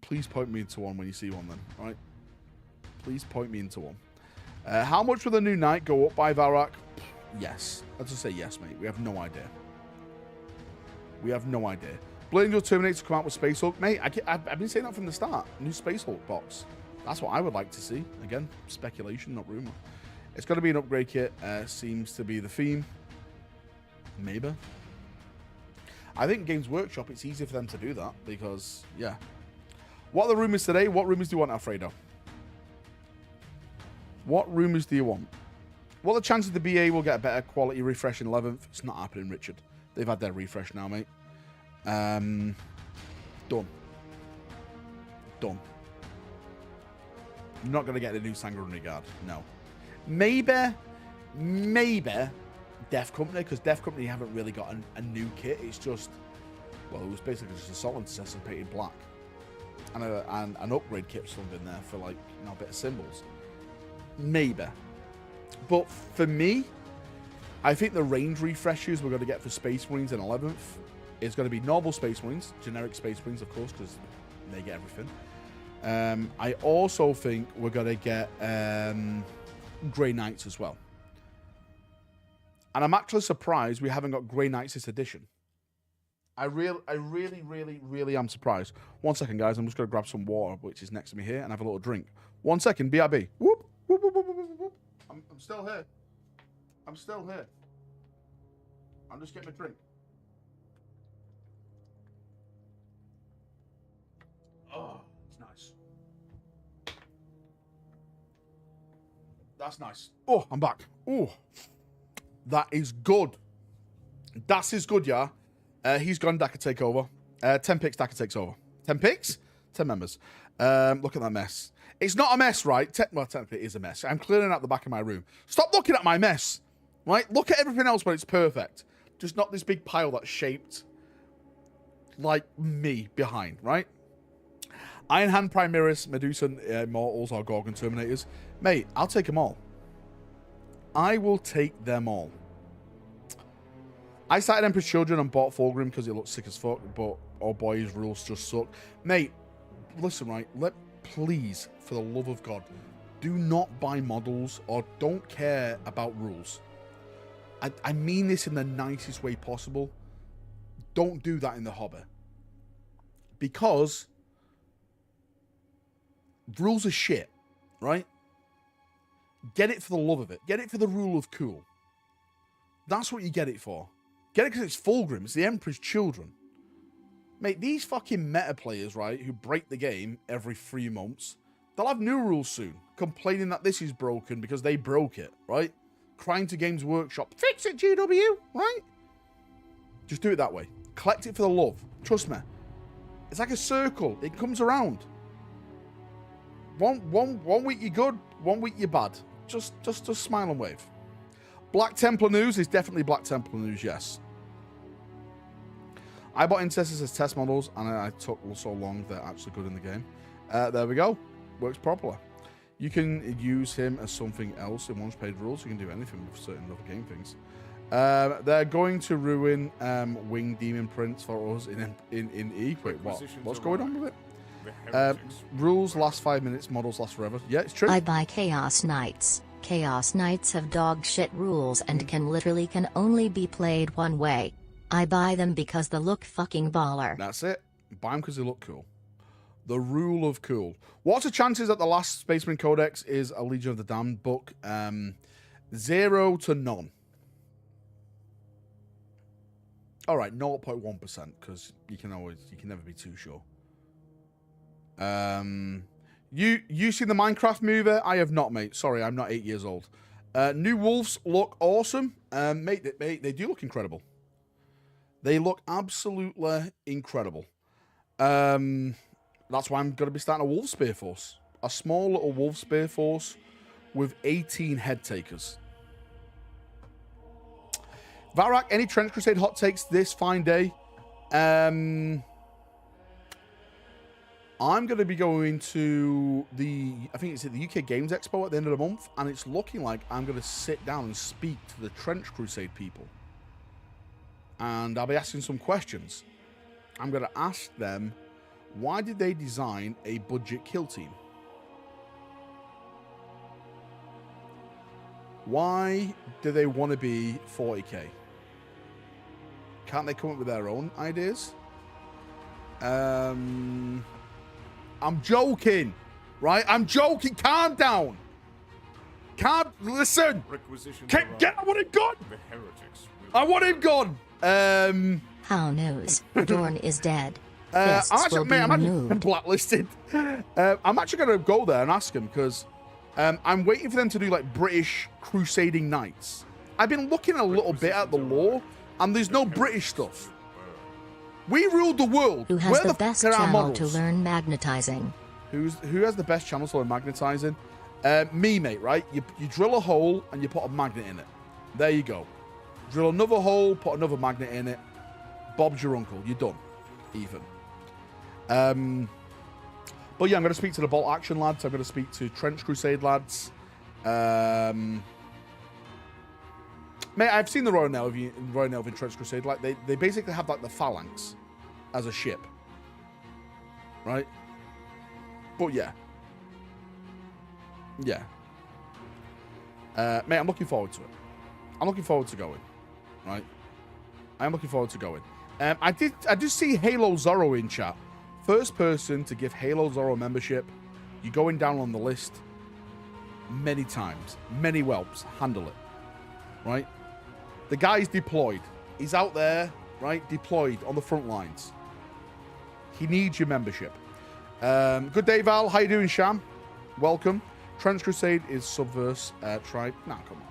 Please point me into one when you see one then. All right? Please point me into one. How much will the new knight go up by, Valrak? Yes. Let's just say yes, mate. We have no idea. We have no idea. Blade Angel Terminator to come out with Space Hulk. Mate, I've been saying that from the start. New Space Hulk box. That's what I would like to see. Again, speculation, not rumour. It's got to be an upgrade kit. Seems to be the theme. Maybe. I think Games Workshop, it's easier for them to do that because, yeah. What are the rumours today? What rumours do you want, Alfredo? What rumours do you want? What are the chances the BA will get a better quality refresh in 11th? It's not happening, Richard. They've had their refresh now, mate. Done. Done. You're not going to get the new Sanguinary Guard. No. Maybe Def Company, because Def Company haven't really got a new kit. It's just, well, it was basically just a Assault Intercessor painted black. And an upgrade kit or something there for, like, you know, a bit of symbols. Maybe. But for me, I think the range refreshes we're going to get for Space Marines in 11th is going to be normal Space Marines, generic Space Marines, of course, because they get everything. I also think we're going to get Grey Knights as well. And I'm actually surprised we haven't got Grey Knights this edition. I really am surprised. 1 second, guys. I'm just going to grab some water, which is next to me here, and have a little drink. 1 second, BRB. Whoop, whoop, whoop, whoop, whoop, whoop. I'm still here. I'm still here. I'm just getting a drink. Oh, it's nice. That's nice. Oh, I'm back. Oh, that is good. That is good, yeah. He's gone. Daka take over. 10 picks. Daka takes over. 10 picks. 10 members. Look at that mess. It's not a mess, right? Well, technically it is a mess. I'm clearing out the back of my room. Stop looking at my mess. Right? Look at everything else when it's perfect. Just not this big pile that's shaped like me behind, right? Iron Hand Primaris, Medusa Immortals, or Gorgon Terminators. Mate, I'll take them all. I will take them all. I started Emperor's Children and bought Fulgrim because it looks sick as fuck, but oh boy, his rules just suck. Mate, listen, right? Please, for the love of God, do not buy models or don't care about rules. I mean this in the nicest way possible. Don't do that in the hobby. Because rules are shit, right? Get it for the love of it. Get it for the rule of cool. That's what you get it for. Get it because it's Fulgrim. It's the Emperor's Children. Mate, these fucking meta players, right, who break the game every 3 months, they'll have new rules soon, complaining that this is broken because they broke it, right? Crying to Games Workshop, fix it, GW, right? Just do it that way. Collect it for the love. Trust me. It's like a circle. It comes around. One week you're good, 1 week you're bad. Just smile and wave. Black Templar news is definitely Black Templar news, yes. I bought Intercessors as test models, and I took so long they're actually good in the game. There we go. Works properly. You can use him as something else in once paid rules. You can do anything with certain other game things. They're going to ruin Wing Demon Prince for us in E. Wait, what? What's going on with it? Rules last 5 minutes, models last forever. Yeah, it's true. I buy Chaos Knights. Chaos Knights have dog shit rules and can only be played one way. I buy them because they look fucking baller. That's it. Buy them because they look cool. The rule of cool. What's the chances that the last Spaceman Codex is a Legion of the Damned book? 0 to none. All right, 0.1%, because you can never be too sure. You seen the Minecraft movie? I have not, mate. Sorry, I'm not 8 years old. New wolves look awesome. Mate, they do look incredible. They look absolutely incredible. That's why I'm going to be starting a wolf spear force. A small little wolf spear force with 18 head takers. Valrak, any Trench Crusade hot takes this fine day? I'm going to be going to I think it's at the UK Games Expo at the end of the month, and it's looking like I'm going to sit down and speak to the Trench Crusade people. And I'll be asking some questions. I'm going to ask them, why did they design a budget kill team? Why do they want to be 40k? Can't they come up with their own ideas? I'm joking, right? I'm joking. Calm down. Listen. I want him gone. I want him gone. How news? Dorn is dead. I'm blacklisted. I'm actually going to go there and ask him because I'm waiting for them to do like British crusading knights. I've been looking a little bit at the lore, and there's no British stuff. We ruled the world. Who has the best channel to learn magnetizing? Who has the best channel to learn magnetizing? Me, mate, right? You drill a hole and you put a magnet in it. There you go. Drill another hole, put another magnet in it. Bob's your uncle. You're done. Even. But yeah, I'm going to speak to the Bolt Action lads. I'm going to speak to Trench Crusade lads. Mate, I've seen the Royal Nelvin Trench Crusade. Like they basically have like the Phalanx as a ship, right? But yeah, mate, I'm looking forward to it. I'm looking forward to going, right? I'm looking forward to going. I did see Halo Zorro in chat. First person to give Halo Zorro membership. You're going down on the list many times. Many whelps. Handle it. Right? The guy's deployed. He's out there, right? Deployed on the front lines. He needs your membership. Good day, Val. How you doing, Sham? Welcome. Trench Crusade is Subverse tribe. Nah, come on.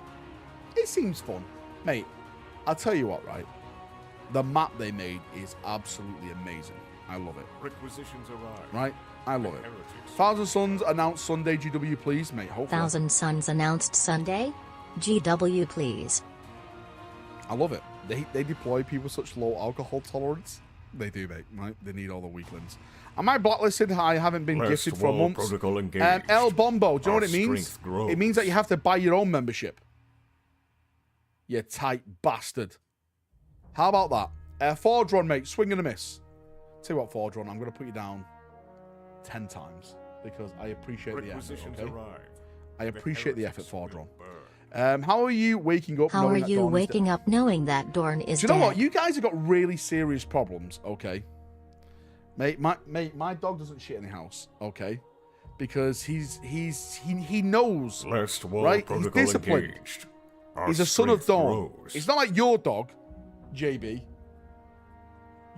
It seems fun. Mate, I'll tell you what, right? The map they made is absolutely amazing. I love it. Requisitions arrive. Right? I love it. Thousand Suns announced Sunday. GW, please, mate. Hopefully. Thousand Suns announced Sunday. GW, please. I love it. They deploy people with such low alcohol tolerance. They do, mate. Right? They need all the weaklings. Am I blacklisted? I haven't been gifted for a month. El Bombo. Do you know what it means? It means that you have to buy your own membership. You tight bastard. How about that? Fordron, mate. Swing and a miss. Tell you what, Fordron, I'm going to put you down 10 times because I appreciate the effort, okay? I appreciate the effort, Fordron. How are you waking up? How are you waking up knowing that Dorn is dead? Do you know what? You guys have got really serious problems, okay? Mate, my dog doesn't shit in the house, okay? Because he knows, right? He's disciplined. He's a son of Dawn. It's not like your dog, JB.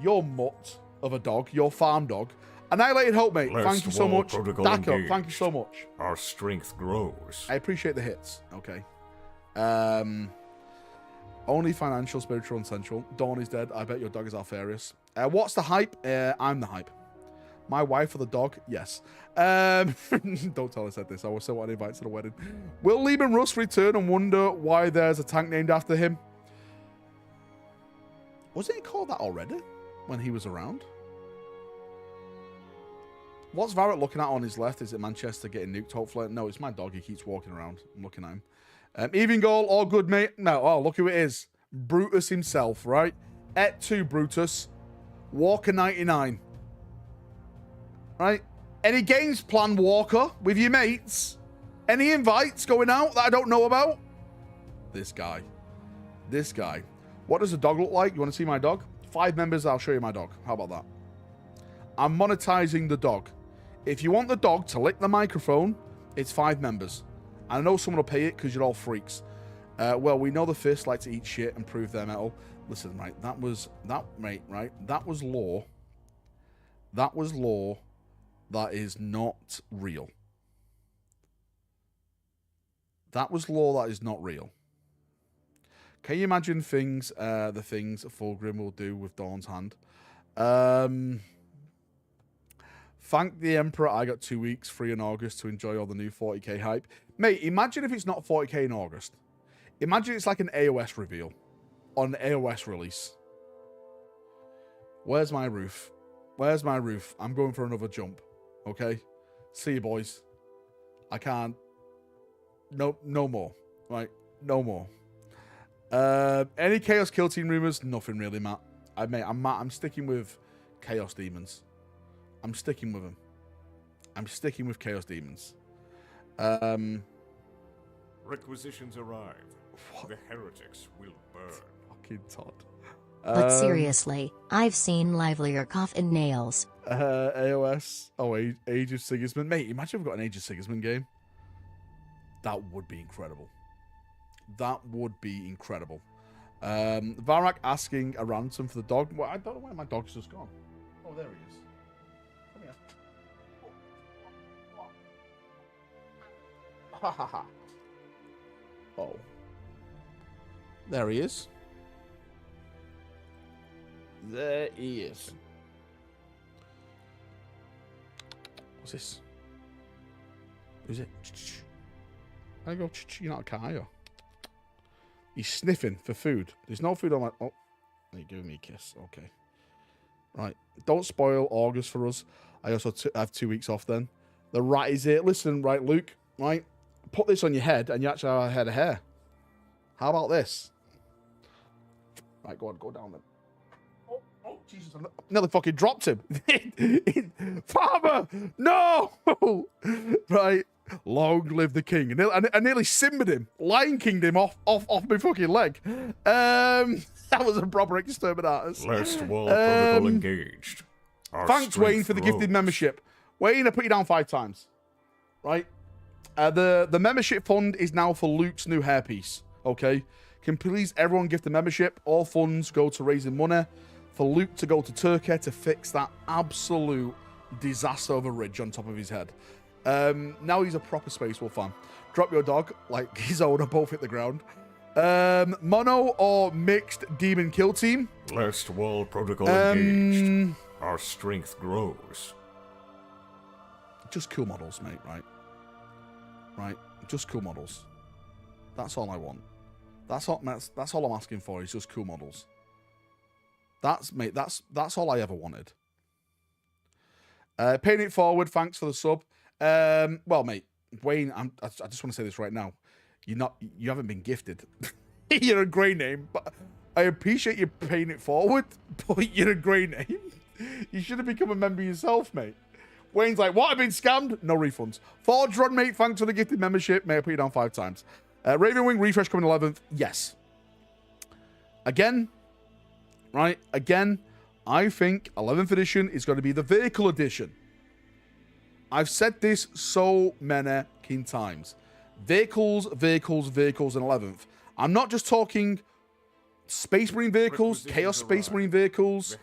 Your mutt of a dog, your farm dog. Annihilated Hope, mate. Thank you so much. Dako, thank you so much. Our strength grows. I appreciate the hits. Okay. Only financial, spiritual, and sensual. Dawn is dead. I bet your dog is Alfarius. What's the hype? I'm the hype. My wife or the dog? Yes. Don't tell us I said this. I was so uninvited to the wedding. Will Lehman Russ return and wonder why there's a tank named after him? Wasn't he called that already when he was around? What's Varrett looking at on his left? Is it Manchester getting nuked, hopefully? No, it's my dog. He keeps walking around. I'm looking at him. Even goal, all good, mate. No, oh, look who it is. Brutus himself, right? Et tu, Brutus. Walker 99. Right? Any games planned, Walker, with your mates? Any invites going out that I don't know about? This guy. This guy. What does the dog look like? You want to see my dog? 5 members, I'll show you my dog. How about that? I'm monetizing the dog. If you want the dog to lick the microphone, it's 5 members. I know someone will pay it because you're all freaks. Well, we know the fists like to eat shit and prove their metal. Listen, right, that was law. That was law that is not real. That was law that is not real. Can you imagine the things Fulgrim will do with Dawn's hand? Thank the Emperor, I got 2 weeks free in August to enjoy all the new 40k hype. Mate, imagine if it's not 40k in August. Imagine it's like an AOS reveal on an AOS release. Where's my roof? Where's my roof? I'm going for another jump. Okay? See you, boys. I can't. No more. Right? No more. Any Chaos Kill Team rumors? Nothing really, Matt. I'm sticking with Chaos Demons. I'm sticking with them. I'm sticking with Chaos Demons. Requisitions arrive. What? The heretics will burn. Fucking Todd. But seriously, I've seen livelier coffin nails. AOS. Oh, Age of Sigismund. Mate, imagine if we've got an Age of Sigismund game. That would be incredible. That would be incredible. Valrak asking a ransom for the dog. Well, I don't know where my dog's just gone. Oh, there he is. Come here. Ha ha ha. Oh. There he is. There he is. What's this? Who's it? I go, you're not a car, are you? He's sniffing for food. There's no food on my... Oh, you're giving me a kiss. Okay. Right. Don't spoil August for us. I also have 2 weeks off then. The rat is it. Listen, right, Luke. Right. Put this on your head and you actually have a head of hair. How about this? Right, go on. Go down then. Oh, Jesus. I nearly fucking dropped him. Farmer! No! Right. Long live the king. I nearly simmered him. Lion Kinged him off my fucking leg. That was a proper exterminatus. Last wall protocol engaged. Thanks, Wayne, for the gifted membership. Wayne, I put you down 5 times. Right? The membership fund is now for Luke's new hairpiece. Okay? Can please everyone gift the membership? All funds go to raising money for Luke to go to Turkey to fix that absolute disaster of a ridge on top of his head. Now he's a proper Space Wolf fan. Drop your dog, like his owner, both hit the ground. Mono or mixed demon kill team? Last wall protocol engaged. Our strength grows. Just cool models, mate, right? Right? Just cool models. That's all I want. That's all I'm asking for is just cool models. That's all I ever wanted. Paying it forward, thanks for the sub. Well, mate, Wayne, I just want to say this right now. You haven't been gifted. You're a grey name, but I appreciate you paying it forward, but you're a grey name. You should have become a member yourself, mate. Wayne's like, what, I've been scammed? No refunds. Forge Run, mate, thanks for the gifted membership. May I put you down 5 times. Ravenwing refresh coming 11th. Yes. Again, right? Again, I think 11th edition is going to be the vehicle edition. I've said this so many times. Vehicles, in 11th. I'm not just talking Space Marine vehicles, Chaos Space Marine vehicles,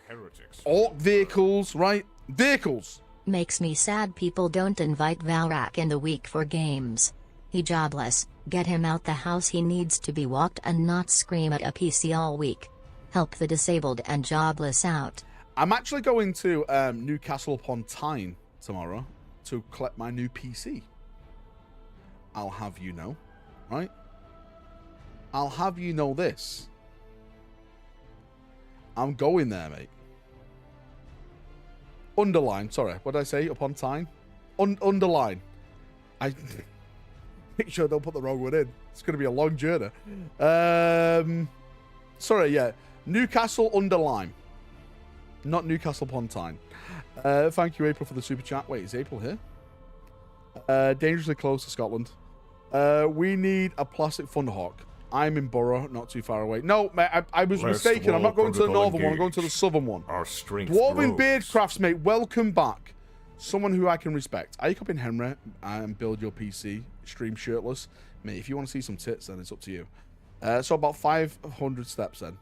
Orc vehicles, right? Vehicles. Makes me sad people don't invite Valrak in the week for games. He jobless, get him out the house, he needs to be walked and not scream at a PC all week. Help the disabled and jobless out. I'm actually going to Newcastle upon Tyne tomorrow to collect my new PC. I'll have you know, right? I'll have you know this. I'm going there, mate. Underline, sorry, what did I say? Upon Tyne? Underline. I make sure I don't put the wrong one in. It's going to be a long journey. Sorry, yeah. Newcastle Underline. Not Newcastle upon Tyne. Thank you, April, for the super chat. Wait, is April here? Dangerously close to Scotland. We need a plastic Thunderhawk. I'm in Borough, not too far away. No, mate, I was mistaken. I'm not going to the northern one. I'm going to the southern one. Our strength Dwarven grows. Beardcrafts, mate. Welcome back. someone who I can respect. Are you copying Henry and build your PC, stream shirtless? Mate, if you want to see some tits, then it's up to you. So about 500 steps then.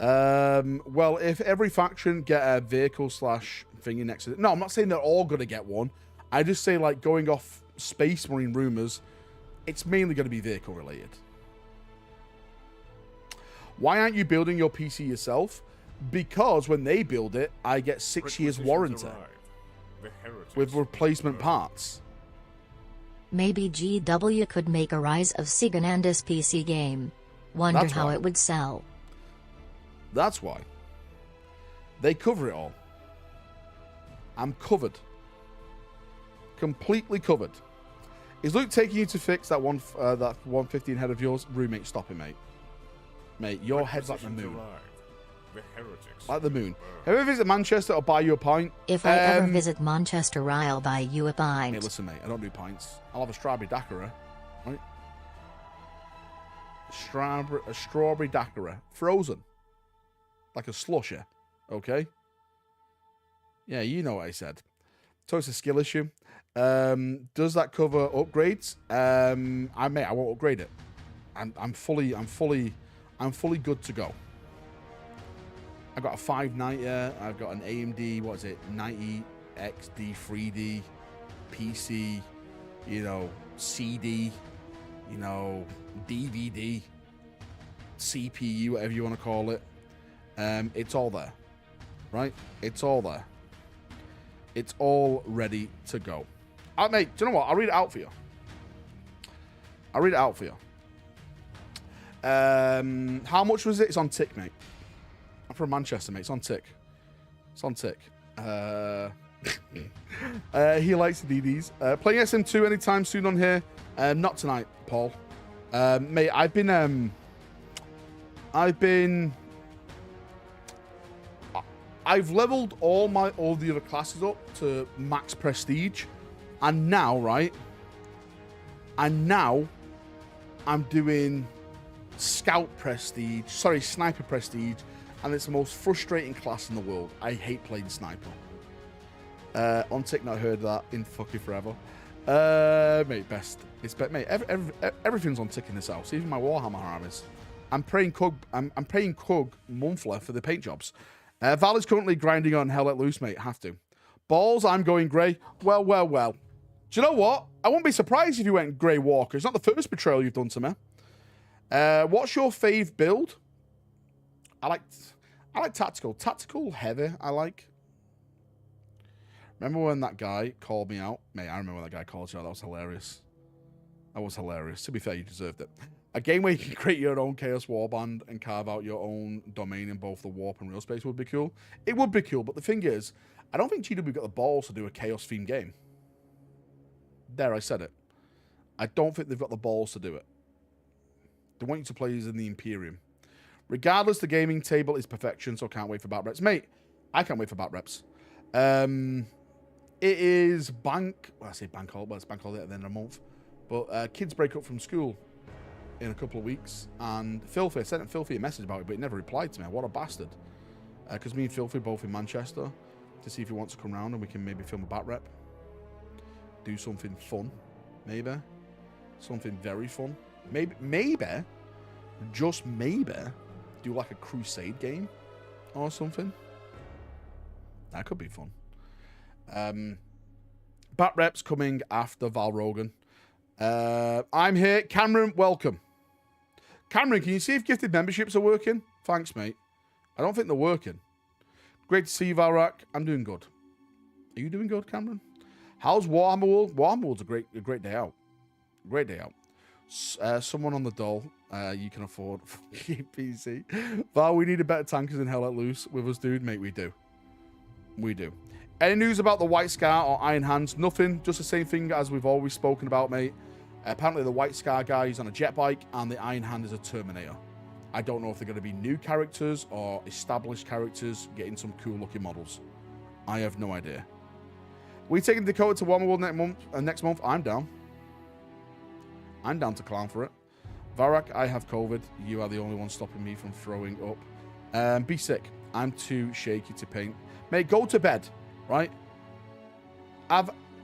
Well, if every faction get a vehicle slash thingy next to it. No, I'm not saying they're all going to get one. I just say, like, going off Space Marine rumors, it's mainly going to be vehicle related. Why aren't you building your PC yourself? Because when they build it, I get 6 years warranty with replacement parts. Maybe GW could make a Rise of Siganandus PC game. Wonder That's how why. it would sell. That's why. They cover it all. I'm covered. Completely covered. Is Luke taking you to fix that 115 head of yours? Roommate, stop it, mate. Mate, your head's like the moon. Like the moon. If you ever visit Manchester, I'll buy you a pint. If I ever visit Manchester, I'll buy you a pint. Hey, listen, mate, I don't do pints. I'll have a strawberry daiquiri, right? A strawberry daiquiri. Frozen. Like a slusher, okay? Yeah, you know what I said. So it's a skill issue. Does that cover upgrades? I won't upgrade it. I'm fully good to go. I've got a 590. I've got an AMD. What is it? 90 XD 3D PC. You know, CD. You know, DVD. CPU, whatever you want to call it. It's all there, right? It's all there. It's all ready to go. Mate, do you know what? I'll read it out for you. How much was it? It's on tick, mate. I'm from Manchester, mate. It's on tick. He likes the DDs. Playing SM2 anytime soon on here? Not tonight, Paul. Mate, I've leveled all the other classes up to max prestige, and now, right? And now, I'm doing sniper prestige, and it's the most frustrating class in the world. I hate playing sniper. On tick, not heard that in fucking forever. Mate, best. Mate, everything's on tick in this house, even my Warhammer armies. I'm paying Cug monthly for the paint jobs. Val is currently grinding on Hell Let Loose, mate. Have to. Balls, I'm going grey. Well. Do you know what? I won't be surprised if you went Grey Walker. It's not the first betrayal you've done to me. What's your fave build? I like tactical. Tactical heavy, I like. Remember when that guy called me out? Mate, I remember when that guy called you out. That was hilarious. To be fair, you deserved it. A game where you can create your own Chaos Warband and carve out your own domain in both the Warp and Real Space would be cool. It would be cool, but the thing is, I don't think GW got the balls to do a Chaos-themed game. There, I said it. I don't think they've got the balls to do it. They want you to play as in the Imperium. Regardless, the gaming table is perfection, so I can't wait for Bat Reps. Mate, I can't wait for Bat Reps. It is I say bank holiday, but it's bank holiday at the end of the month. But kids break up from school in a couple of weeks, and I sent Filthy a message about it, but he never replied to me. What a bastard. Because me and Filthy are both in Manchester to see if he wants to come round and we can maybe film a Bat Rep. Do something fun, maybe. Something very fun. Maybe, just maybe, do like a Crusade game or something. That could be fun. Bat Reps coming after Val Rogan. I'm here. Cameron, welcome. Cameron, can you see if gifted memberships are working? Thanks, mate. I don't think they're working. Great to see you, Valrak. I'm doing good. Are you doing good, Cameron? How's Warhammer World? Warhammer World's a great day out. Great day out. Someone on the dole. You can afford PC. Val, we need a better tankers in Hell Let Loose with us, dude. Mate, we do. We do. Any news about the White Scar or Iron Hands? Nothing. Just the same thing as we've always spoken about, mate. Apparently, the White Scar guy is on a jet bike, and the Iron Hand is a Terminator. I don't know if they're going to be new characters or established characters getting some cool-looking models. I have no idea. We taking Dakota to Warhammer World next month? I'm down. I'm down to clown for it. Valrak, I have COVID. You are the only one stopping me from throwing up. Be sick. I'm too shaky to paint. Mate, go to bed, right?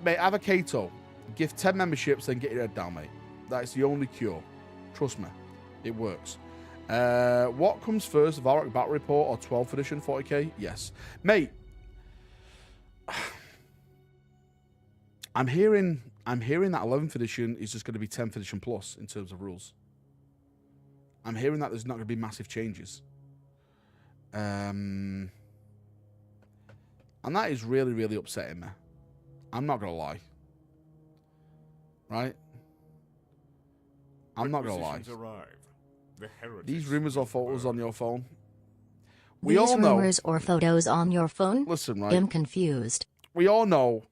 Mate, Avocado, give 10 memberships, then get your head down, mate. That's the only cure. Trust me, it works. What comes first, Valrak Battle Report or 12th edition 40k? Yes. Mate, I'm hearing that 11th edition is just going to be 10th edition plus in terms of rules. I'm hearing that there's not going to be massive changes. And that is really, really upsetting me. I'm not going to lie. Right? I'm not going to lie. These rumors or photos on your phone. We These all know. rumors or photos on your phone? Listen, right? I'm confused. We all know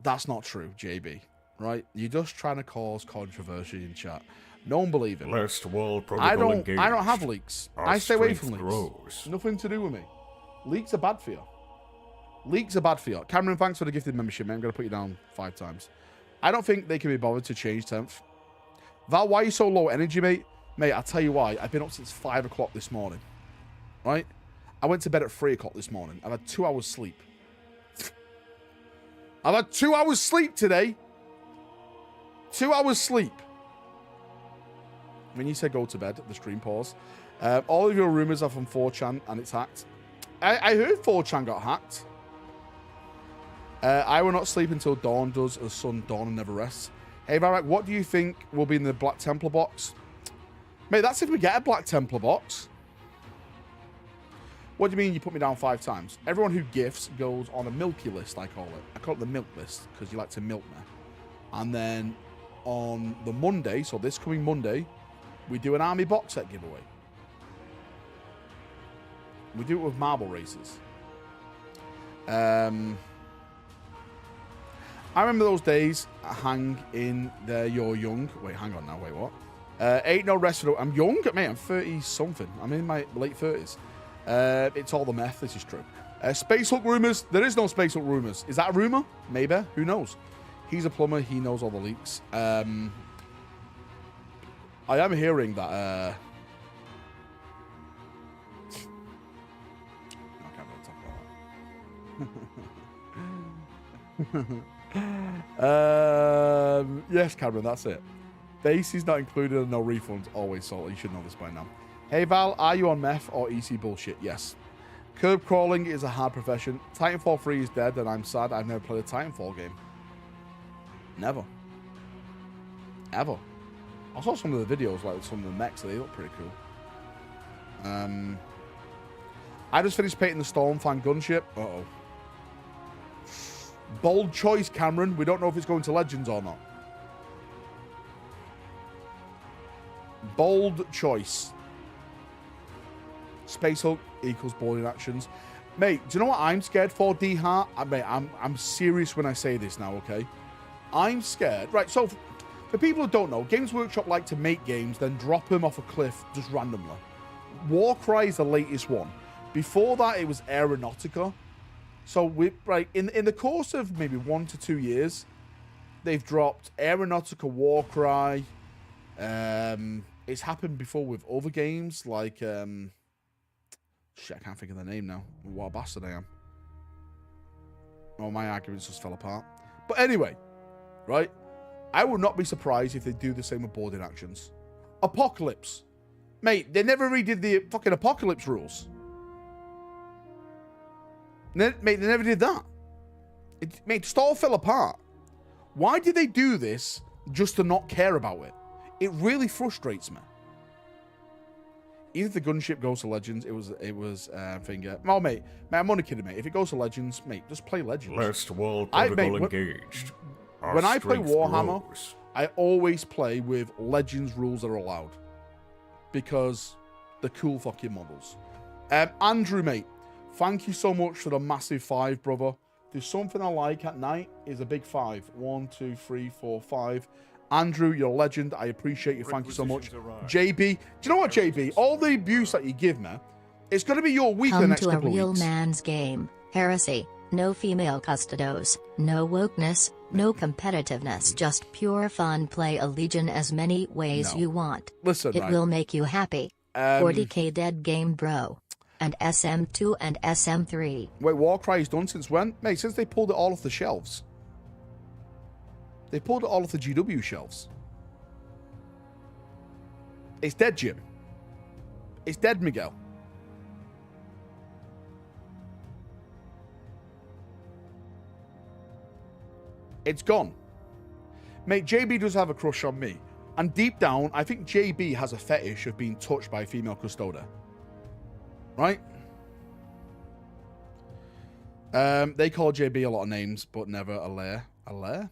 that's not true, JB. Right? You're just trying to cause controversy in chat. No one believe it. Last wall protocol engaged. I don't have leaks. Our I stay away strength from leaks. grows. Nothing to do with me. Leaks are bad for you. Leaks are bad for you. Cameron, thanks for the gifted membership, man. I'm going to put you down 5 times. I don't think they can be bothered to change 10th. Val, why are you so low energy, mate? Mate, I'll tell you why. I've been up since 5 o'clock this morning. Right? I went to bed at 3 o'clock this morning. I've had 2 hours sleep. I've had 2 hours sleep today. 2 hours sleep. When you say go to bed, the stream pause. All of your rumors are from 4chan and it's hacked. I heard 4chan got hacked. I will not sleep until dawn does, as sun dawn and never rests. Hey, Valrak, what do you think will be in the Black Templar box? Mate, that's if we get a Black Templar box. What do you mean you put me down 5 times? Everyone who gifts goes on a milky list, I call it. I call it the milk list, because you like to milk me. And then on the Monday, so this coming Monday, we do an army box set giveaway. We do it with marble races. I remember those days. Hang in there, you're young. Wait, hang on now. Wait, what? Ain't no rest for the... I'm young, mate. I'm 30-something. I'm in my late 30s. It's all the meth. This is true. Space Hulk rumors. There is no Space Hulk rumors. Is that a rumor? Maybe. Who knows? He's a plumber. He knows all the leaks. I am hearing that... I can't really talk about that. Yes, Cameron, that's it. Base is not included and no refunds. Always salty. You should know this by now. Hey, Val, are you on meth or EC bullshit? Yes. Curb crawling is a hard profession. Titanfall 3 is dead and I'm sad I've never played a Titanfall game. Never. Ever. I saw some of the videos, like some of the mechs. They look pretty cool. I just finished painting the Stormfang gunship. Uh-oh. Bold choice, Cameron. We don't know if it's going to Legends or not. Bold choice. Space Hulk equals boarding actions. Mate, do you know what I'm scared for, D-Hart? Mate, I'm serious when I say this now, okay? I'm scared. Right, so for people who don't know, Games Workshop like to make games, then drop them off a cliff just randomly. Warcry is the latest one. Before that, it was Aeronautica. So in the course of maybe 1 to 2 years, they've dropped Aeronautica, Warcry. It's happened before with other games like shit, I can't think of the name now. What a bastard I am. Oh, my arguments just fell apart. But anyway, right? I would not be surprised if they do the same with boarding actions. Apocalypse. Mate, they never redid the fucking Apocalypse rules. Mate, they never did that. Mate, it all fell apart. Why did they do this just to not care about it? It really frustrates me. Even if the gunship goes to Legends, it was finger. Oh, mate, I'm only kidding, mate. If it goes to Legends, mate, just play Legends. Last wall protocol engaged. When I play Warhammer, I always play with Legends rules that are allowed. Because they're cool fucking models. Andrew, mate, thank you so much for the massive 5, brother. There's something I like at night is a big 5. 1, 2, 3, 4, 5. Andrew, you're a legend. I appreciate you. Thank you so much. JB, do you know what, JB? All the abuse that you give me, it's going to be your week the next couple of weeks. Come to a real man's game. Heresy. No female custodos. No wokeness. No competitiveness. Just pure fun. Play a Legion as many ways you want. Listen, it will make you happy. 40k dead game, bro. and SM2 and SM3. Wait, Warcry is done since when? Mate, since they pulled it all off the shelves. They pulled it all off the GW shelves. It's dead, Jim. It's dead, Miguel. It's gone. Mate, JB does have a crush on me. And deep down, I think JB has a fetish of being touched by a female custoda. Right? They call JB a lot of names, but never a lair. A lair?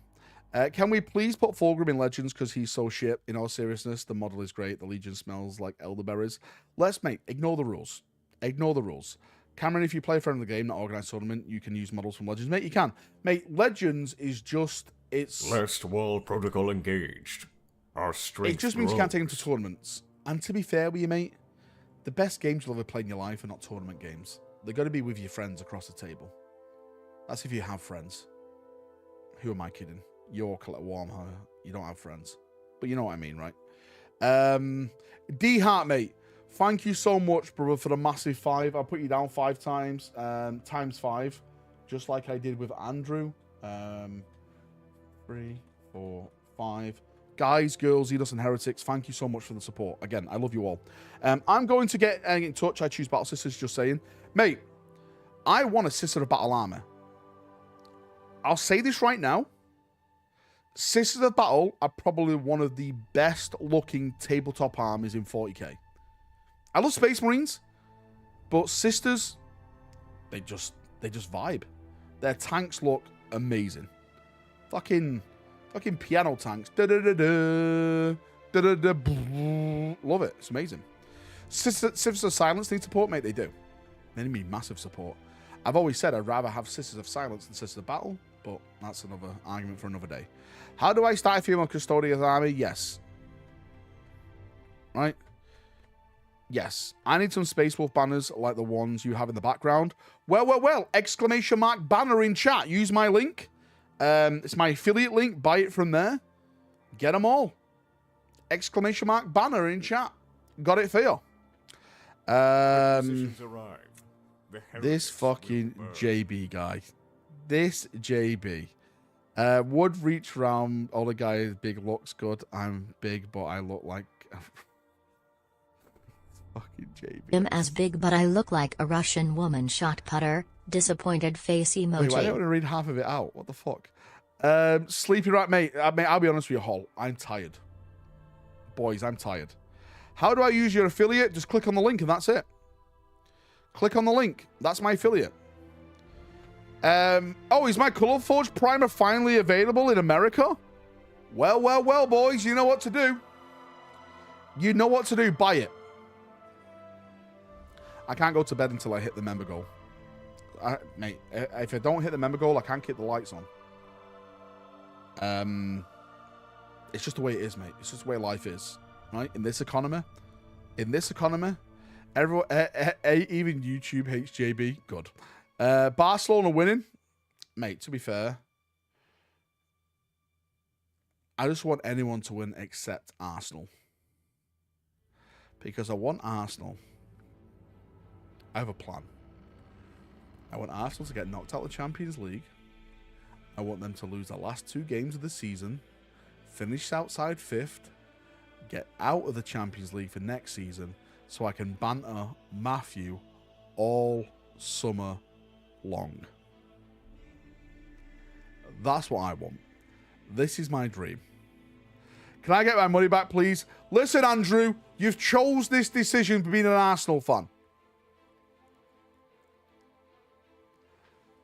Can we please put Fulgrim in Legends because he's so shit? In all seriousness, the model is great. The Legion smells like elderberries. Let's, mate, ignore the rules. Ignore the rules. Cameron, if you play a friend of the game, not organized tournament, you can use models from Legends. Mate, you can. Mate, Legends is just, it's... Last wall protocol engaged. Our strength It just means you can't take them grows. to tournaments. And to be fair with you, mate, the best games you'll ever play in your life are not tournament games. They're going to be with your friends across the table. That's if you have friends. Who am I kidding? You're Warhammer. You don't have friends. But you know what I mean, right? D-Heart, mate. Thank you so much, brother, for the massive 5. I'll put you down 5 times. Times 5. Just like I did with Andrew. 3, 4, 5. Guys, girls, Edos and Heretics, thank you so much for the support. Again, I love you all. I'm going to get in touch. I choose Battle Sisters, just saying. Mate, I want a Sister of Battle armor. I'll say this right now. Sisters of Battle are probably one of the best looking tabletop armies in 40k. I love Space Marines, but Sisters, they just vibe. Their tanks look amazing. Fucking piano tanks. Da-da-da-da. Da-da-da. Love it. It's amazing. Sisters of Silence need support, mate. They do. They need massive support. I've always said I'd rather have Sisters of Silence than Sisters of Battle, but that's another argument for another day. How do I start a female Custodian's army? Yes. Right? Yes. I need some Space Wolf banners like the ones you have in the background. Well. Exclamation mark banner in chat. Use my link. It's my affiliate link. Buy it from there. Get them all. Exclamation mark banner in chat. Got it for you. Requisitions arrive. The This heretics fucking will burn. JB guy. This JB. Would reach round. All the guys big looks good. I'm big, but I look like fucking JB. I'm as big but I look like a Russian woman shot putter. Disappointed face Wait, why don't I emoji. want to read half of it out? What the fuck? Sleepy Rat, mate. I'll be honest with you, Hall. I'm tired. Boys, I'm tired. How do I use your affiliate? Just click on the link and that's it. Click on the link. That's my affiliate. Oh, is my Color Forge primer finally available in America? Well, boys. You know what to do. You know what to do. Buy it. I can't go to bed until I hit the member goal. Mate, if I don't hit the member goal, I can't keep the lights on. It's just the way it is, mate. It's just the way life is, right? In this economy, everyone, even YouTube hates JB. Good. Barcelona winning, mate. To be fair, I just want anyone to win except Arsenal, because I want Arsenal. I have a plan. I want Arsenal to get knocked out of the Champions League. I want them to lose the last 2 games of the season, finish outside 5th, get out of the Champions League for next season, so I can banter Matthew all summer long. That's what I want. This is my dream. Can I get my money back, please? Listen, Andrew, you've chose this decision for being an Arsenal fan.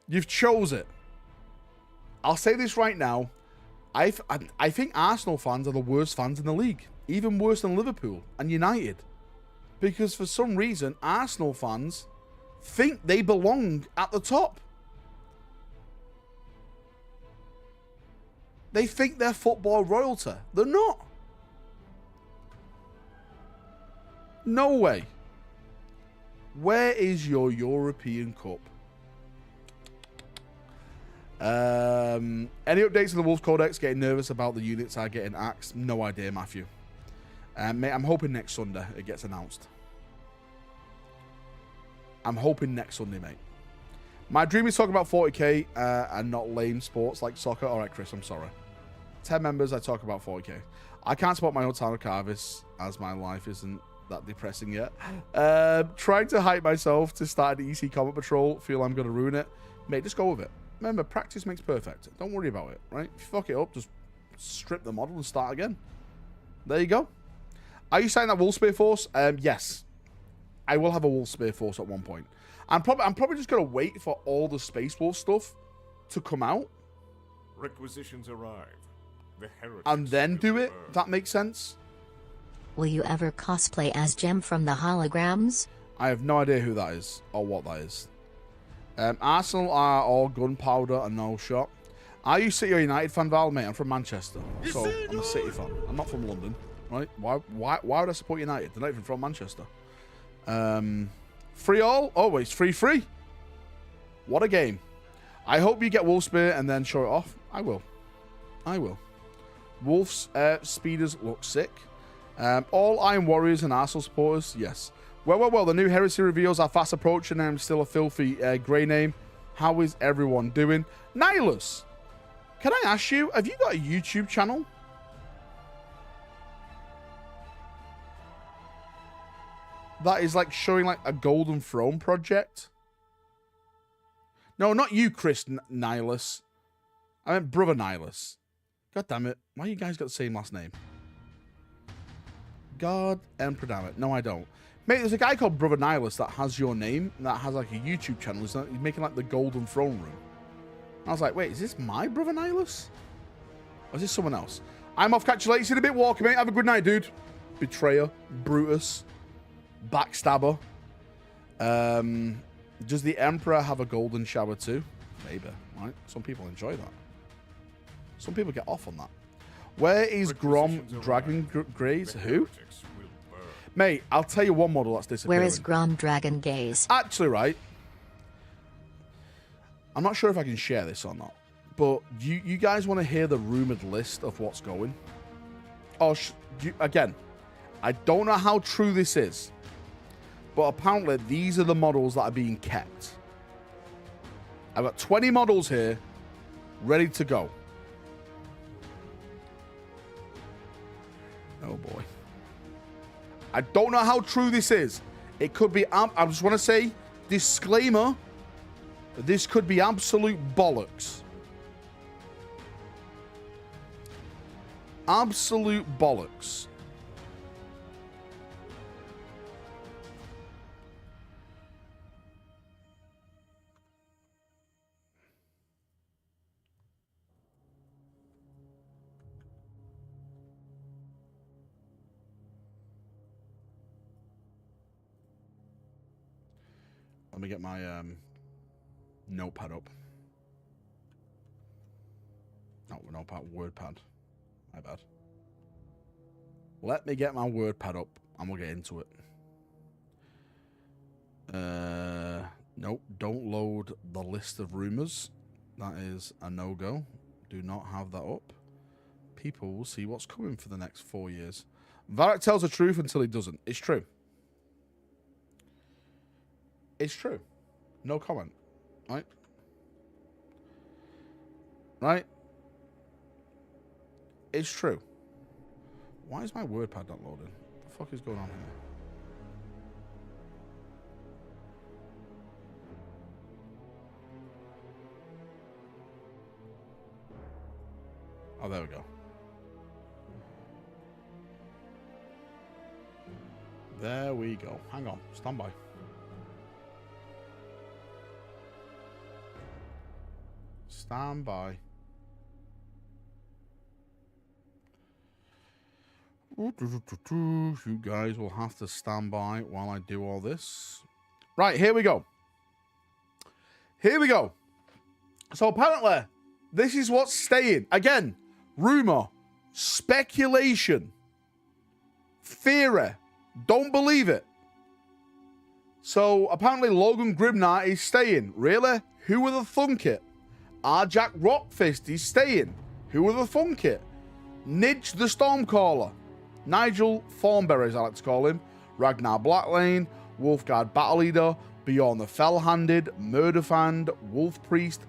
You've chose it. I'll say this right now. I think Arsenal fans are the worst fans in the league. Even worse than Liverpool and United. Because for some reason, Arsenal fans think they belong at the top. They think they're football royalty. They're not. No way. Where is your European Cup? Any updates on the Wolves Codex? Getting nervous about the units are getting axed? No idea, Matthew. Mate, I'm hoping next Sunday it gets announced. I'm hoping next Sunday, mate. My dream is talking about 40k and not lame sports like soccer. All right, Chris, I'm sorry. 10 members, I talk about 40k. I can't support my own town of Carvis as my life isn't that depressing yet. Trying to hype myself to start an EC Combat Patrol. Feel I'm going to ruin it. Mate, just go with it. Remember, practice makes perfect. Don't worry about it, right? If you fuck it up, just strip the model and start again. There you go. Are you saying that Wolfspear Force? Yes. I will have a Wolfspear Force at one point. I'm probably just going to wait for all the Space Wolf stuff to come out. Requisitions arrive. The heretics And then do it. burn. That makes sense. Will you ever cosplay as Jem from the holograms? I have no idea who that is or what that is. Arsenal are all gunpowder and no shot. Are you City or United fan, Val? Mate, I'm from Manchester, so I'm a City fan. I'm not from London, right? Why would I support United? They're not even from Manchester. Free all? Always free. What a game. I hope you get Wolfspear and then show it off. I will. Wolf's speeders look sick. All Iron Warriors and Arsenal supporters, yes. Well, the new Heresy reveals are fast approaching and I'm still a filthy grey name. How is everyone doing? Nihilus, can I ask you, have you got a YouTube channel? That is like showing like a Golden Throne project? No, not you, Chris Nihilus. I meant Brother Nihilus. God damn it. Why you guys got the same last name? God Emperor damn it. No, I don't. Mate, there's a guy called Brother Nihilus that has your name, that has like a YouTube channel. He's making like the Golden Throne Room. I was like, wait, is this my Brother Nihilus? Or is this someone else? I'm off. Catch you later. See you in a bit, Walker, mate. Have a good night, dude. Betrayer. Brutus. Backstabber. Does the Emperor have a golden shower too? Maybe, right? Some people enjoy that. Some people get off on that. Where is Grom Dragon Graze? Who? Mate, I'll tell you one model that's disappearing. Where is Grom Dragon Gaze? Actually, right. I'm not sure if I can share this or not. But you guys want to hear the rumored list of what's going? Oh, again, I don't know how true this is. But apparently, these are the models that are being kept. I've got 20 models here, ready to go. Oh, boy. I don't know how true this is. It could be... I just want to say, disclaimer, this could be absolute bollocks. Absolute bollocks. Let me get my notepad up. Not notepad, WordPad. My bad. Let me get my WordPad up and we'll get into it. Nope, don't load the list of rumors. That is a no-go. Do not have that up. People will see what's coming for the next 4 years. Valrak tells the truth until he doesn't. It's true. It's true. No comment. Right? Right? It's true. Why is my WordPad not loading? What the fuck is going on here? Oh, there we go. There we go. Hang on. Stand by. Stand by. You guys will have to stand by while I do all this. Right, here we go. Here we go. So apparently, this is what's staying. Again, rumor, speculation, theory. Don't believe it. So apparently, Logan Grimnar is staying. Really? Who would have thunk it? Arjak Rockfist is staying. Who would have thunk it? Nidge the Stormcaller. Nigel Thornberry, as I like to call him. Ragnar Blacklane. Wolfguard Battle Leader. Beyond the Fell-Handed, Murderfand, Wolf Priest,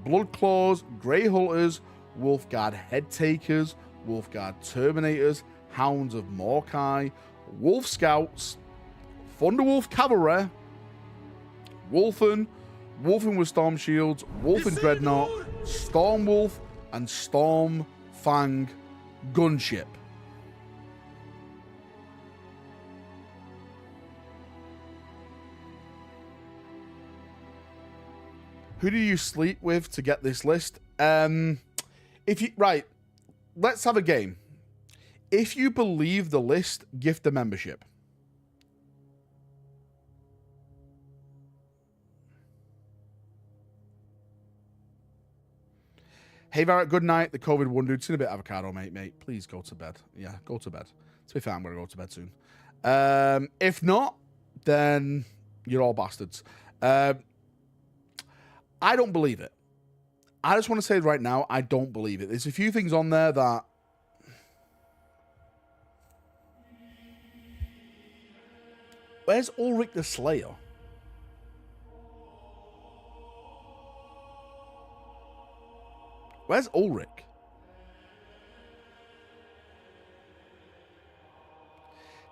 Bloodclaws, Grey Hunters, Wolfguard Headtakers, Wolfguard Terminators, Hounds of Morkai, Wolf Scouts, Thunderwolf Cavalry, Wolfen with Storm Shields, Wolfen Dreadnought, Stormwolf, and Stormfang Gunship. Who do you sleep with to get this list? Right, let's have a game. If you believe the list, gift a membership. Hey, Valrak, good night. The COVID one dude. Seen a bit of avocado, mate. Please go to bed. Yeah, go to bed. To be fair, I'm going to go to bed soon. If not, then you're all bastards. I don't believe it. I just want to say right now, I don't believe it. There's a few things on there that... Where's Ulrich the Slayer? Where's Ulrich?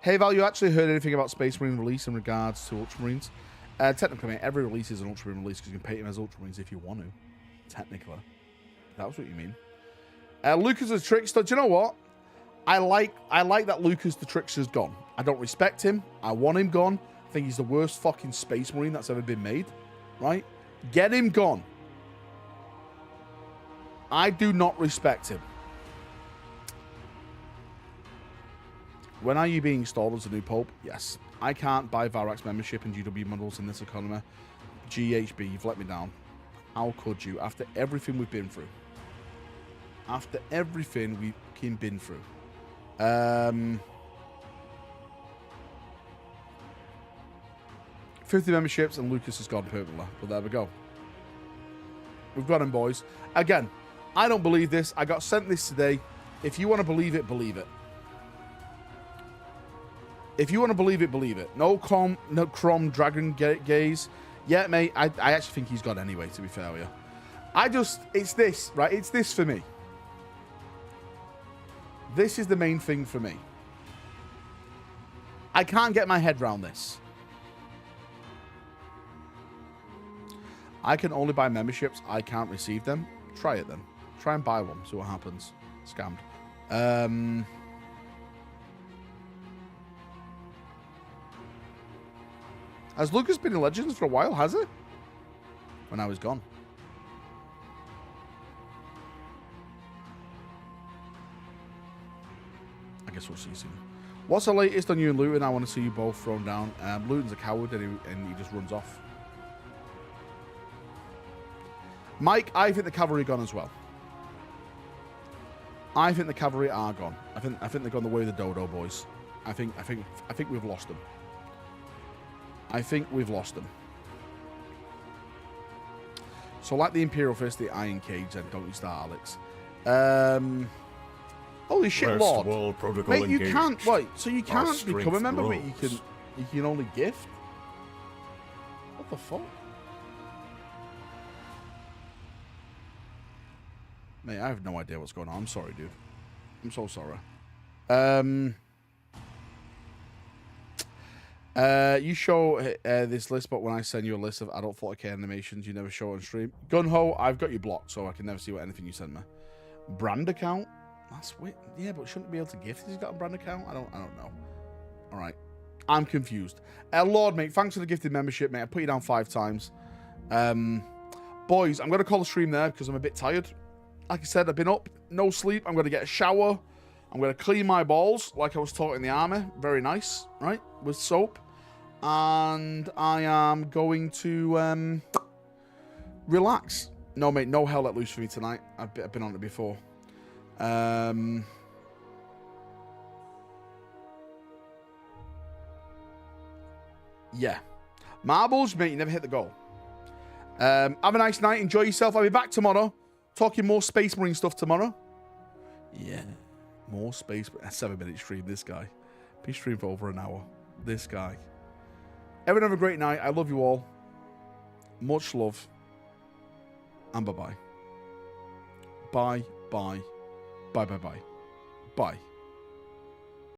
Hey, Val, you actually heard anything about Space Marine release in regards to Ultramarines? Technically, mate, every release is an Ultramarine release because you can paint them as Ultramarines if you want to. Technically. That's what you mean. Lucas the Trickster. Do you know what? I like that Lucas the Trickster's gone. I don't respect him. I want him gone. I think he's the worst fucking Space Marine that's ever been made. Right? Get him gone. I do not respect him. When are you being installed as a new Pope? Yes. I can't buy Valrak's membership and GW models in this economy. GHB, you've let me down. How could you? After everything we've been through. After everything we've been through. 50 memberships and Lucas has gone permanently. But there we go. We've got him, boys. Again, I don't believe this. I got sent this today. If you want to believe it, believe it. If you want to believe it, believe it. No Crom Dragon Gaze. Yeah, mate, I actually think he's got anyway, to be fair with you. It's this, right? It's this for me. This is the main thing for me. I can't get my head around this. I can only buy memberships. I can't receive them. Try it then. Try and buy one. See what happens. Scammed. Has Lucas been in Legends for a while, has it? When I was gone. I guess we'll see soon. What's the latest on you and Luton? I want to see you both thrown down. Luton's a coward and he just runs off. Mike, I think the cavalry are gone as well. I think the cavalry are gone. I think they've gone the way of the Dodo boys. I think we've lost them. I think we've lost them. So like the Imperial Fist, the Iron Cage, then don't you start, Alex. Holy shit, Rest Lord. wall protocol Mate, you engaged. can't, wait, so you Our can't become a strength member, but grows. you can only gift? What the fuck? Mate, I have no idea what's going on. I'm sorry, dude. I'm so sorry. You show this list, but when I send you a list of adult 40k animations, you never show on stream. Gunho, I've got you blocked, so I can never see what anything you send me. Brand account? That's weird. Yeah, but shouldn't be able to gift if he's got a brand account? I don't know. All right. I'm confused. Lord, mate, thanks for the gifted membership, mate. I put you down 5 times. Boys, I'm going to call the stream there because I'm a bit tired. Like I said, I've been up, no sleep. I'm going to get a shower. I'm going to clean my balls like I was taught in the army. Very nice, right? With soap. And I am going to relax. No, mate, no hell let loose for me tonight. I've been on it before. Yeah. Marbles, mate, you never hit the goal. Have a nice night. Enjoy yourself. I'll be back tomorrow. Talking more Space Marine stuff tomorrow. Yeah. More Space Marine. A 7-minute stream, this guy. Been streamed for over an hour. This guy. Everyone have a great night. I love you all. Much love. And bye-bye. Bye, bye, bye, bye, bye. Bye.